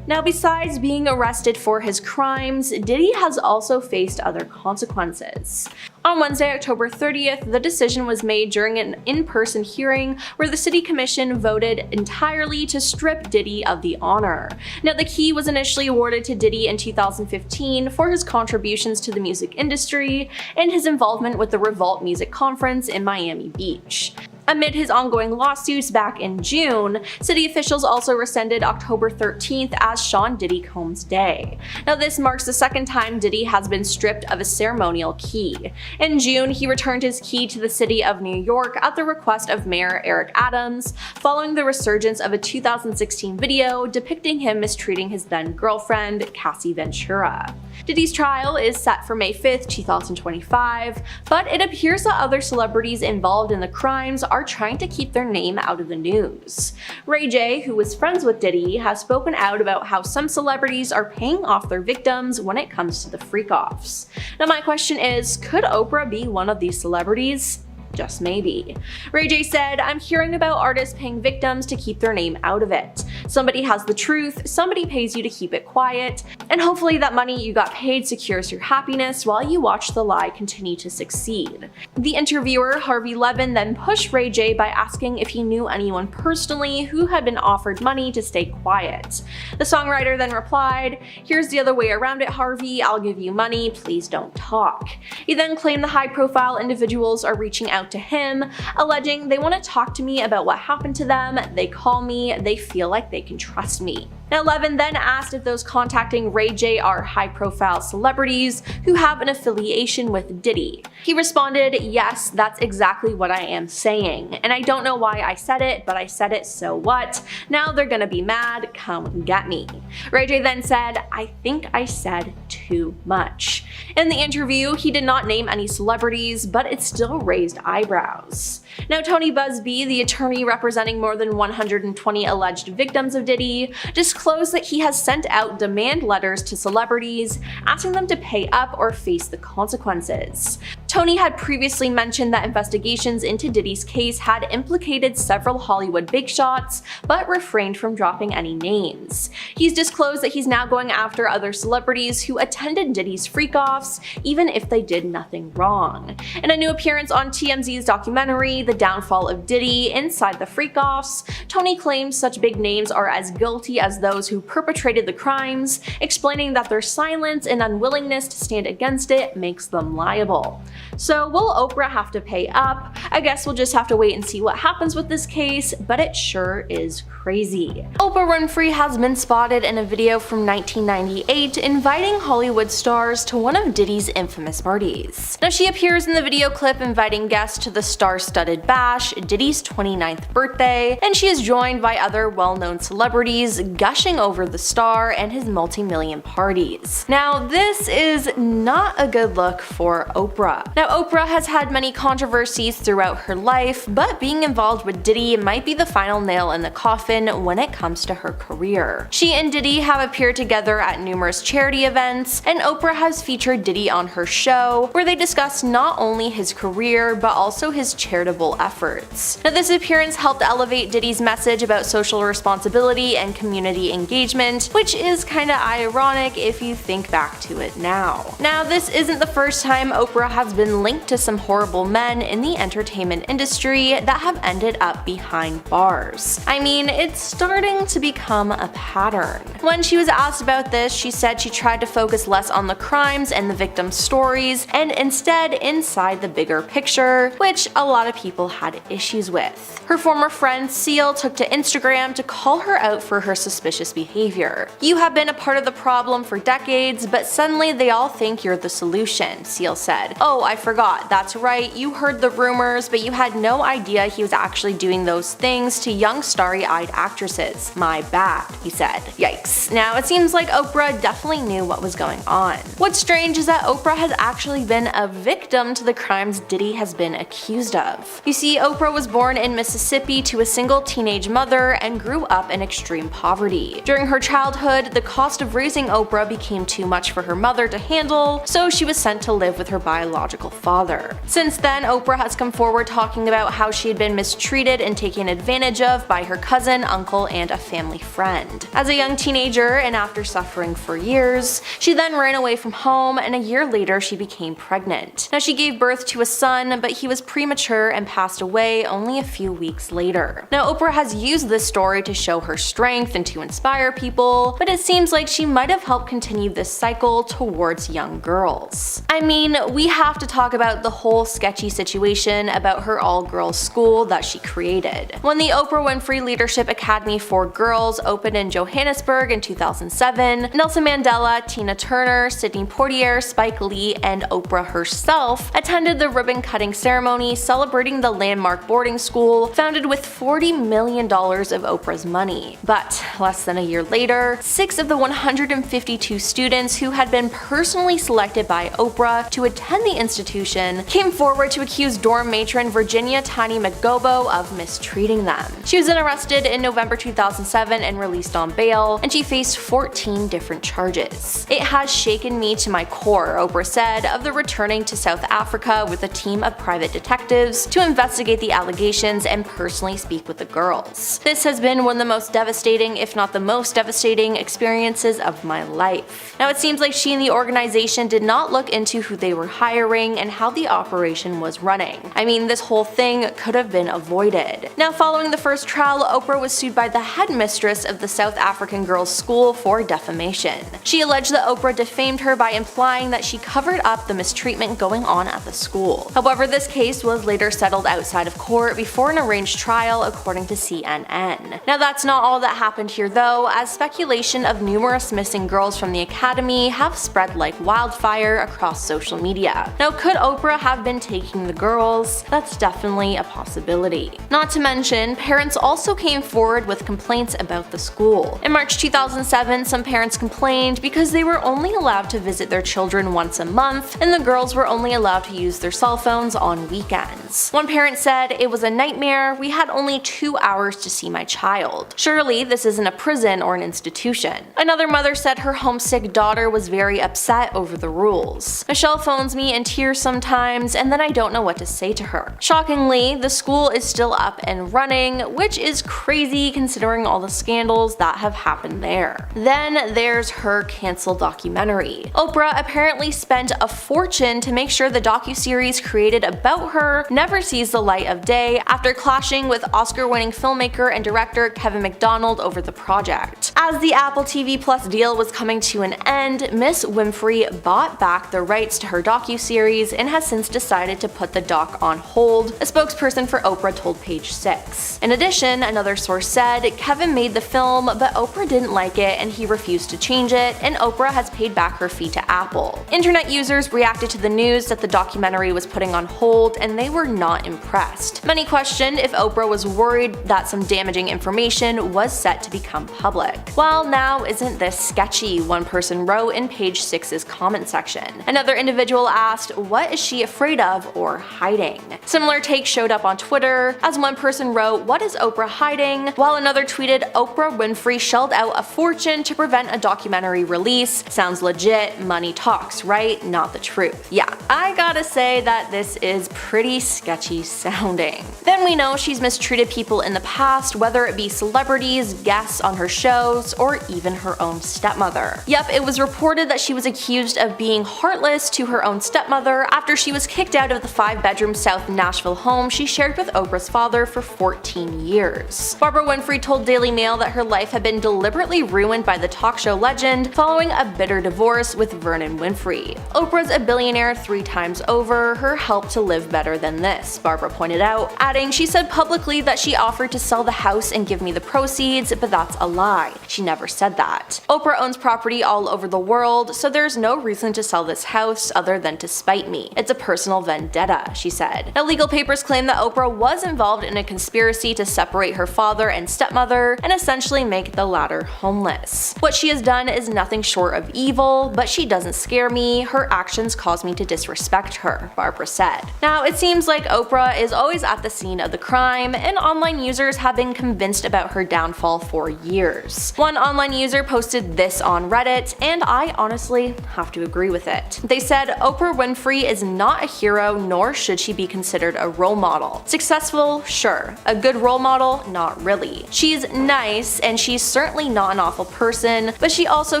Now, besides being arrested for his crimes, Diddy has also faced other consequences. On Wednesday, October 30th, the decision was made during an in-person hearing where the city commission voted entirely to strip Diddy of the honor. Now, the key was initially awarded to Diddy in 2015 for his contributions to the music industry and his involvement with the Revolt Music Conference in Miami Beach. Amid his ongoing lawsuits back in June, city officials also rescinded October 13th as Sean Diddy Combs Day. Now this marks the second time Diddy has been stripped of a ceremonial key. In June, he returned his key to the city of New York at the request of Mayor Eric Adams, following the resurgence of a 2016 video depicting him mistreating his then-girlfriend, Cassie Ventura. Diddy's trial is set for May 5th, 2025, but it appears that other celebrities involved in the crimes are trying to keep their name out of the news. Ray J, who was friends with Diddy, has spoken out about how some celebrities are paying off their victims when it comes to the freak-offs. Now my question is, could Oprah be one of these celebrities? Just maybe. Ray J said, "I'm hearing about artists paying victims to keep their name out of it. Somebody has the truth, somebody pays you to keep it quiet, and hopefully that money you got paid secures your happiness while you watch the lie continue to succeed." The interviewer, Harvey Levin, then pushed Ray J by asking if he knew anyone personally who had been offered money to stay quiet. The songwriter then replied, "Here's the other way around it, Harvey, I'll give you money, please don't talk." He then claimed the high-profile individuals are reaching out to him, alleging they want to talk to me about what happened to them, they call me, they feel like they can trust me. Now Levin then asked if those contacting Ray J are high-profile celebrities who have an affiliation with Diddy. He responded, "Yes, that's exactly what I am saying, and I don't know why I said it, but I said it, so what? Now they're gonna be mad, come get me." Ray J then said, "I think I said too much." In the interview, he did not name any celebrities, but it still raised eyebrows. Now Tony Busby, the attorney representing more than 120 alleged victims of Diddy, disclosed that he has sent out demand letters to celebrities, asking them to pay up or face the consequences. Tony had previously mentioned that investigations into Diddy's case had implicated several Hollywood big shots, but refrained from dropping any names. He's disclosed that he's now going after other celebrities who attended Diddy's freak-offs, even if they did nothing wrong. In a new appearance on TMZ's documentary, The Downfall of Diddy, Inside the Freak-Offs, Tony claims such big names are as guilty as those who perpetrated the crimes, explaining that their silence and unwillingness to stand against it makes them liable. So will Oprah have to pay up? I guess we'll just have to wait and see what happens with this case, but it sure is crazy. Oprah Winfrey has been spotted in a video from 1998 inviting Hollywood stars to one of Diddy's infamous parties. Now she appears in the video clip inviting guests to the star-studded bash, Diddy's 29th birthday, and she is joined by other well-known celebrities gushing over the star and his multi-million parties. Now this is not a good look for Oprah. Now Oprah has had many controversies throughout her life, but being involved with Diddy might be the final nail in the coffin when it comes to her career. She and Diddy have appeared together at numerous charity events, and Oprah has featured Diddy on her show, where they discuss not only his career, but also his charitable efforts. Now this appearance helped elevate Diddy's message about social responsibility and community engagement, which is kinda ironic if you think back to it now. Now this isn't the first time Oprah has been linked to some horrible men in the entertainment industry that have ended up behind bars. I mean, it's starting to become a pattern. When she was asked about this, she said she tried to focus less on the crimes and the victims' stories, and instead inside the bigger picture, which a lot of people had issues with. Her former friend Seal took to Instagram to call her out for her suspicious behavior. "You have been a part of the problem for decades, but suddenly they all think you're the solution," Seal said. "Oh, I forgot, that's right, you heard the rumors, but you had no idea he was actually doing those things to young starry-eyed actresses. My bad," he said. Yikes. Now it seems like Oprah definitely knew what was going on. What's strange is that Oprah has actually been a victim to the crimes Diddy has been accused of. You see, Oprah was born in Mississippi to a single teenage mother and grew up in extreme poverty. During her childhood, the cost of raising Oprah became too much for her mother to handle, so she was sent to live with her biological father. Since then, Oprah has come forward talking about how she had been mistreated and taken advantage of by her cousin, uncle, and a family friend. As a young teenager, and after suffering for years, she then ran away from home, and a year later she became pregnant. Now she gave birth to a son, but he was premature and passed away only a few weeks later. Now Oprah has used this story to show her strength and to inspire inspire people, but it seems like she might have helped continue this cycle towards young girls. I mean, we have to talk about the whole sketchy situation about her all-girls school that she created. When the Oprah Winfrey Leadership Academy for Girls opened in Johannesburg in 2007, Nelson Mandela, Tina Turner, Sidney Poitier, Spike Lee, and Oprah herself attended the ribbon-cutting ceremony celebrating the landmark boarding school founded with $40 million of Oprah's money. But less than a year later, 6 of the 152 students who had been personally selected by Oprah to attend the institution came forward to accuse dorm matron Virginia Tiny McGobo of mistreating them. She was then arrested in November 2007 and released on bail, and she faced 14 different charges. "It has shaken me to my core," Oprah said of the returning to South Africa with a team of private detectives to investigate the allegations and personally speak with the girls. "This has been one of the most devastating, if not the most devastating, experiences of my life." Now it seems like she and the organization did not look into who they were hiring and how the operation was running. I mean, this whole thing could have been avoided. Now, following the first trial, Oprah was sued by the headmistress of the South African girls' school for defamation. She alleged that Oprah defamed her by implying that she covered up the mistreatment going on at the school. However, this case was later settled outside of court before an arranged trial, according to CNN. Now, that's not all that happened here though, as speculation of numerous missing girls from the academy have spread like wildfire across social media. Now, could Oprah have been taking the girls? That's definitely a possibility. Not to mention, parents also came forward with complaints about the school. In March 2007, some parents complained because they were only allowed to visit their children once a month, and the girls were only allowed to use their cell phones on weekends. One parent said, "It was a nightmare. We had only 2 hours to see my child. Surely this isn't a prison or an institution." Another mother said her homesick daughter was very upset over the rules. "Michelle phones me in tears sometimes, and then I don't know what to say to her." Shockingly, the school is still up and running, which is crazy considering all the scandals that have happened there. Then there's her canceled documentary. Oprah apparently spent a fortune to make sure the docuseries created about her never sees the light of day after clashing with Oscar-winning filmmaker and director Kevin McDonald over the project. As the Apple TV Plus deal was coming to an end, Miss Winfrey bought back the rights to her docuseries and has since decided to put the doc on hold, a spokesperson for Oprah told Page 6. In addition, another source said Kevin made the film, but Oprah didn't like it and he refused to change it, and Oprah has paid back her fee to Apple. Internet users reacted to the news that the documentary was putting on hold, and they were not impressed. Many questioned if Oprah was worried that some damaging information was set to become public. "Well, now isn't this sketchy?" one person wrote in Page 6's comment section. Another individual asked, "What is she afraid of or hiding?" Similar takes showed up on Twitter, as one person wrote, "What is Oprah hiding?" while another tweeted, "Oprah Winfrey shelled out a fortune to prevent a documentary release. Sounds legit, money talks, right? Not the truth." Yeah, I gotta say that this is pretty sketchy sounding. Then we know she's mistreated people in the past, whether it be celebrities, guests on her shows, or even her own stepmother. Yep, it was reported that she was accused of being heartless to her own stepmother after she was kicked out of the 5-bedroom South Nashville home she shared with Oprah's father for 14 years. Barbara Winfrey told Daily Mail that her life had been deliberately ruined by the talk show legend following a bitter divorce with Vernon Winfrey. "Oprah's a billionaire 3 times over, her help to live better than this," Barbara pointed out, adding, "She said publicly that she offered to sell the house and give me the proceeds, but that's a lie. She never said that. Oprah owns property all over the world, so there's no reason to sell this house other than to spite me. It's a personal vendetta," she said. Now, legal papers claim that Oprah was involved in a conspiracy to separate her father and stepmother and essentially make the latter homeless. "What she has done is nothing short of evil, but she doesn't scare me. Her actions cause me to disrespect her," Barbara said. Now, it seems like Oprah is always at the scene of the crime, and online users have been convinced about her downfall for years. One online user posted this on Reddit, and I honestly have to agree with it. They said, "Oprah Winfrey is not a hero, nor should she be considered a role model. Successful? Sure. A good role model? Not really. She's nice, and she's certainly not an awful person, but she also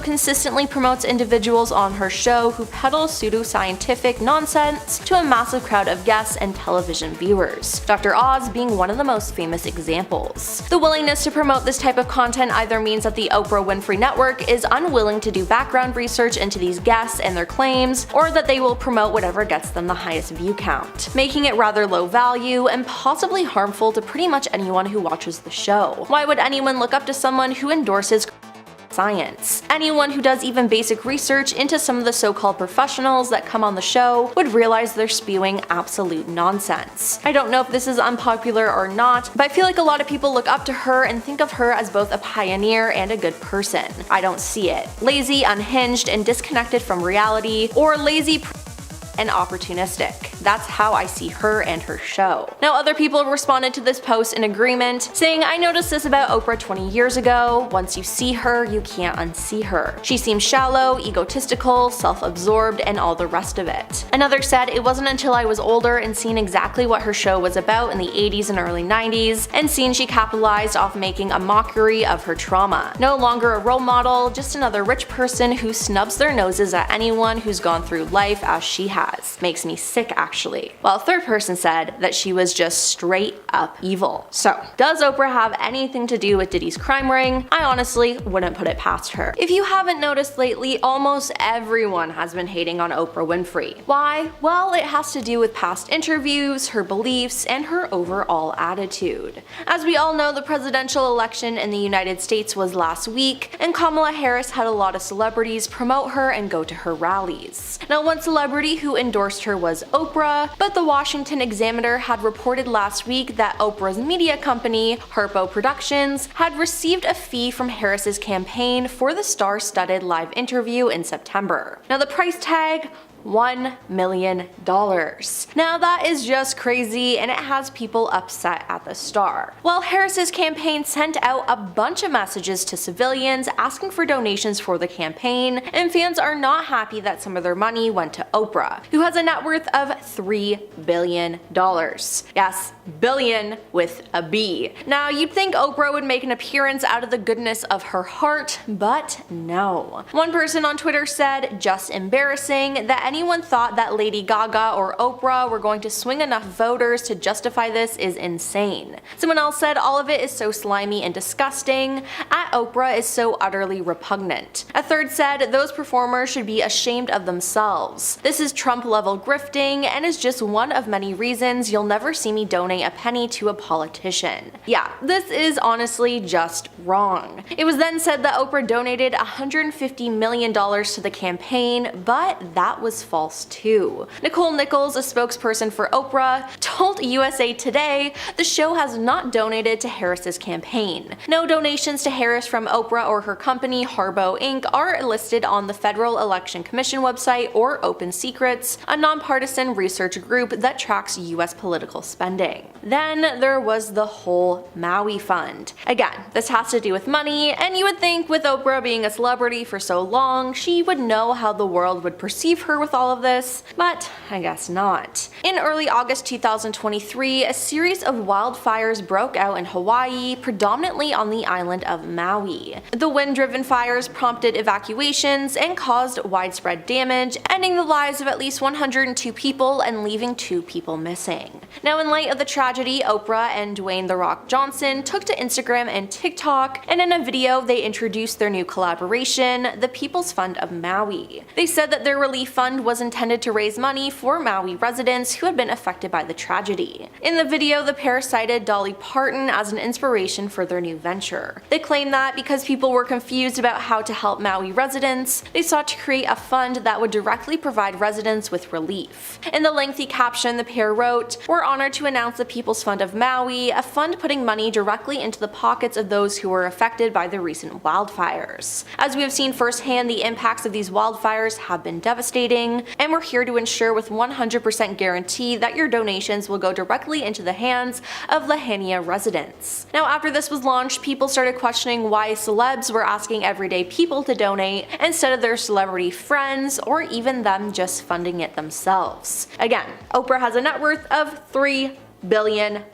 consistently promotes individuals on her show who peddle pseudoscientific nonsense to a massive crowd of guests and television viewers, Dr. Oz being one of the most famous examples. The willingness to promote this type of content either means claims that the Oprah Winfrey Network is unwilling to do background research into these guests and their claims, or that they will promote whatever gets them the highest view count, making it rather low value and possibly harmful to pretty much anyone who watches the show. Why would anyone look up to someone who endorses science? Anyone who does even basic research into some of the so-called professionals that come on the show would realize they're spewing absolute nonsense. I don't know if this is unpopular or not, but I feel like a lot of people look up to her and think of her as both a pioneer and a good person. I don't see it. Lazy, unhinged, and disconnected from reality, or lazy and opportunistic. That's how I see her and her show. Now, other people responded to this post in agreement, saying, "I noticed this about Oprah 20 years ago. Once you see her, you can't unsee her. She seems shallow, egotistical, self-absorbed, and all the rest of it." Another said, "It wasn't until I was older and seen exactly what her show was about in the 80s and early 90s, and seen she capitalized off making a mockery of her trauma. No longer a role model, just another rich person who snubs their noses at anyone who's gone through life as she has. Makes me sick, actually." While a third person said that she was just straight up evil. So, does Oprah have anything to do with Diddy's crime ring? I honestly wouldn't put it past her. If you haven't noticed lately, almost everyone has been hating on Oprah Winfrey. Why? Well, it has to do with past interviews, her beliefs, and her overall attitude. As we all know, the presidential election in the United States was last week, and Kamala Harris had a lot of celebrities promote her and go to her rallies. Now, one celebrity who endorsed her was Oprah, but the Washington Examiner had reported last week that Oprah's media company, Harpo Productions, had received a fee from Harris's campaign for the star-studded live interview in September. Now, the price tag, $1 million. Now that is just crazy, and it has people upset at the star. Well, Harris's campaign sent out a bunch of messages to civilians asking for donations for the campaign, and fans are not happy that some of their money went to Oprah, who has a net worth of $3 billion. Yes, billion with a B. Now, you'd think Oprah would make an appearance out of the goodness of her heart, but no. One person on Twitter said, "Just embarrassing that anyone thought that Lady Gaga or Oprah were going to swing enough voters to justify this is insane." Someone else said, "All of it is so slimy and disgusting. At Oprah is so utterly repugnant." A third said, "Those performers should be ashamed of themselves. This is Trump-level grifting and is just one of many reasons you'll never see me donate a penny to a politician." Yeah, this is honestly just wrong. It was then said that Oprah donated $150 million to the campaign, but that was false too. Nicole Nichols, a spokesperson for Oprah, told USA Today the show has not donated to Harris's campaign. No donations to Harris from Oprah or her company Harpo Inc. are listed on the Federal Election Commission website or Open Secrets, a nonpartisan research group that tracks US political spending. Then there was the whole Maui Fund. Again, this has to do with money, and you would think with Oprah being a celebrity for so long, she would know how the world would perceive her with all of this, but I guess not. In early August 2023, a series of wildfires broke out in Hawaii, predominantly on the island of Maui. The wind-driven fires prompted evacuations and caused widespread damage, ending the lives of at least 102 people and leaving 2 people missing. Now, in light of the tragedy, Oprah and Dwayne "The Rock" Johnson took to Instagram and TikTok, and in a video they introduced their new collaboration, the People's Fund of Maui. They said that their relief fund was intended to raise money for Maui residents who had been affected by the tragedy. In the video, the pair cited Dolly Parton as an inspiration for their new venture. They claimed that because people were confused about how to help Maui residents, they sought to create a fund that would directly provide residents with relief. In the lengthy caption, the pair wrote, "We're honored to announce the People's Fund of Maui, a fund putting money directly into the pockets of those who were affected by the recent wildfires. As we have seen firsthand, the impacts of these wildfires have been devastating, and we're here to ensure with 100% guarantee that your donations will go directly into the hands of Lahaina residents." Now, after this was launched, people started questioning why celebs were asking everyday people to donate instead of their celebrity friends or even them just funding it themselves. Again, Oprah has a net worth of $3 billion.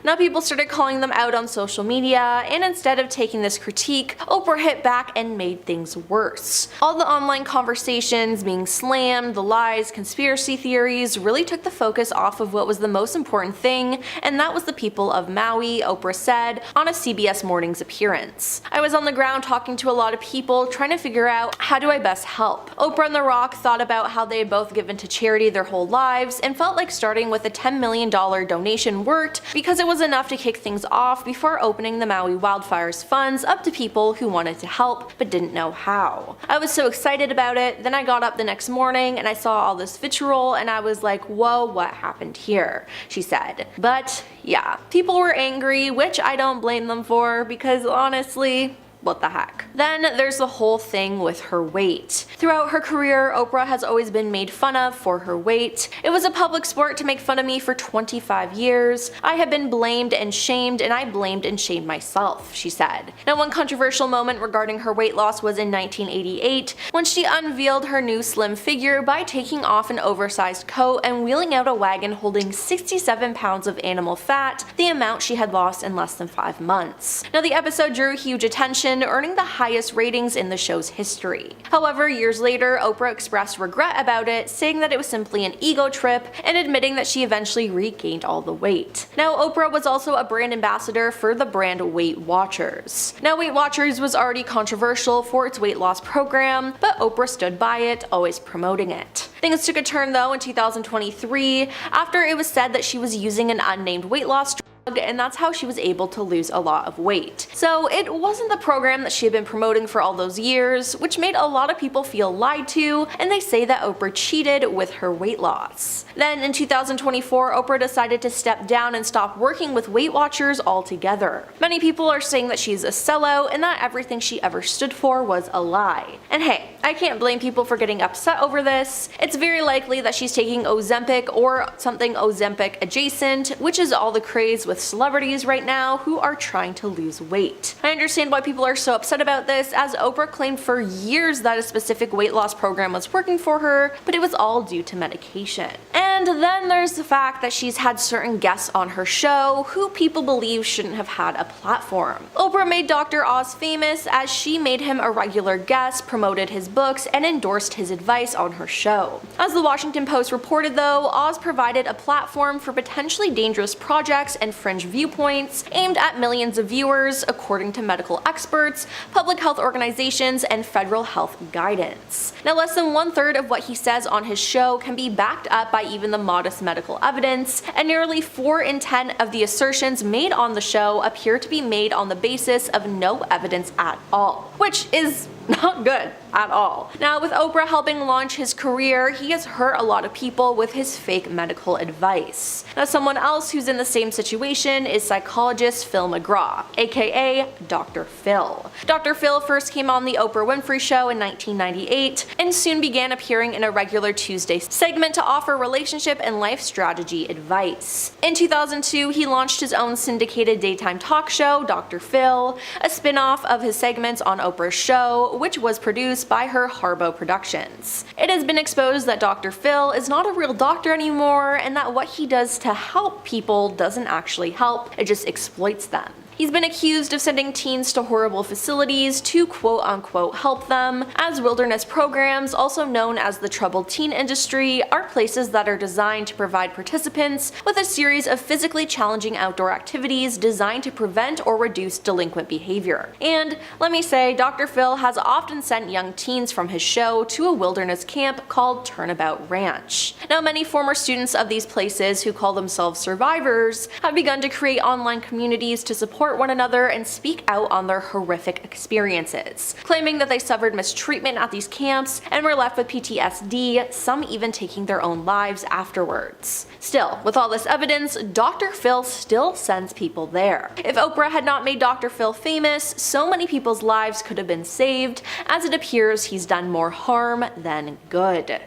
Now people started calling them out on social media, and instead of taking this critique, Oprah hit back and made things worse. All the online conversations being slammed, the lies, conspiracy theories really took the focus off of what was the most important thing, and that was the people of Maui, Oprah said on a CBS Mornings appearance. I was on the ground talking to a lot of people trying to figure out how do I best help. Oprah and The Rock thought about how they had both given to charity their whole lives and felt like starting with a $10 million donation worked because it was enough to kick things off before opening the Maui wildfires funds up to people who wanted to help but didn't know how. I was so excited about it, then I got up the next morning and I saw all this vitriol and I was like, whoa, what happened here? She said. But yeah, people were angry, which I don't blame them for because honestly, what the heck. Then there's the whole thing with her weight. Throughout her career, Oprah has always been made fun of for her weight. It was a public sport to make fun of me for 25 years. I have been blamed and shamed, and I blamed and shamed myself, she said. Now, one controversial moment regarding her weight loss was in 1988, when she unveiled her new slim figure by taking off an oversized coat and wheeling out a wagon holding 67 pounds of animal fat, the amount she had lost in less than 5 months. Now, the episode drew huge attention, earning the highest ratings in the show's history. However, years later, Oprah expressed regret about it, saying that it was simply an ego trip and admitting that she eventually regained all the weight. Now, Oprah was also a brand ambassador for the brand Weight Watchers. Now, Weight Watchers was already controversial for its weight loss program, but Oprah stood by it, always promoting it. Things took a turn though in 2023 after it was said that she was using an unnamed weight loss drug, and that's how she was able to lose a lot of weight. So it wasn't the program that she had been promoting for all those years, which made a lot of people feel lied to, and they say that Oprah cheated with her weight loss. Then in 2024, Oprah decided to step down and stop working with Weight Watchers altogether. Many people are saying that she's a sellout and that everything she ever stood for was a lie. And hey, I can't blame people for getting upset over this. It's very likely that she's taking Ozempic or something Ozempic adjacent, which is all the craze with celebrities right now who are trying to lose weight. I understand why people are so upset about this, as Oprah claimed for years that a specific weight loss program was working for her, but it was all due to medication. And then there's the fact that she's had certain guests on her show who people believe shouldn't have had a platform. Oprah made Dr. Oz famous as she made him a regular guest, promoted his books, and endorsed his advice on her show. As the Washington Post reported though, Oz provided a platform for potentially dangerous projects and fringe viewpoints aimed at millions of viewers, according to medical experts, public health organizations, and federal health guidance. Now, less than 1/3 of what he says on his show can be backed up by even the modest medical evidence, and nearly 4 in 10 of the assertions made on the show appear to be made on the basis of no evidence at all, which is not good at all. Now, with Oprah helping launch his career, he has hurt a lot of people with his fake medical advice. Now, someone else who's in the same situation is psychologist Phil McGraw, aka Dr. Phil. Dr. Phil first came on the Oprah Winfrey Show in 1998 and soon began appearing in a regular Tuesday segment to offer relationship and life strategy advice. In 2002, he launched his own syndicated daytime talk show, Dr. Phil, a spin-off of his segments on Oprah's show, which was produced by her Harbo Productions. It has been exposed that Dr. Phil is not a real doctor anymore, and that what he does to help people doesn't actually help, it just exploits them. He's been accused of sending teens to horrible facilities to quote-unquote help them, as wilderness programs, also known as the troubled teen industry, are places that are designed to provide participants with a series of physically challenging outdoor activities designed to prevent or reduce delinquent behavior. And let me say, Dr. Phil has often sent young teens from his show to a wilderness camp called Turnabout Ranch. Now, many former students of these places who call themselves survivors have begun to create online communities to support one another and speak out on their horrific experiences, claiming that they suffered mistreatment at these camps and were left with PTSD, some even taking their own lives afterwards. Still, with all this evidence, Dr. Phil still sends people there. If Oprah had not made Dr. Phil famous, so many people's lives could have been saved, as it appears he's done more harm than good.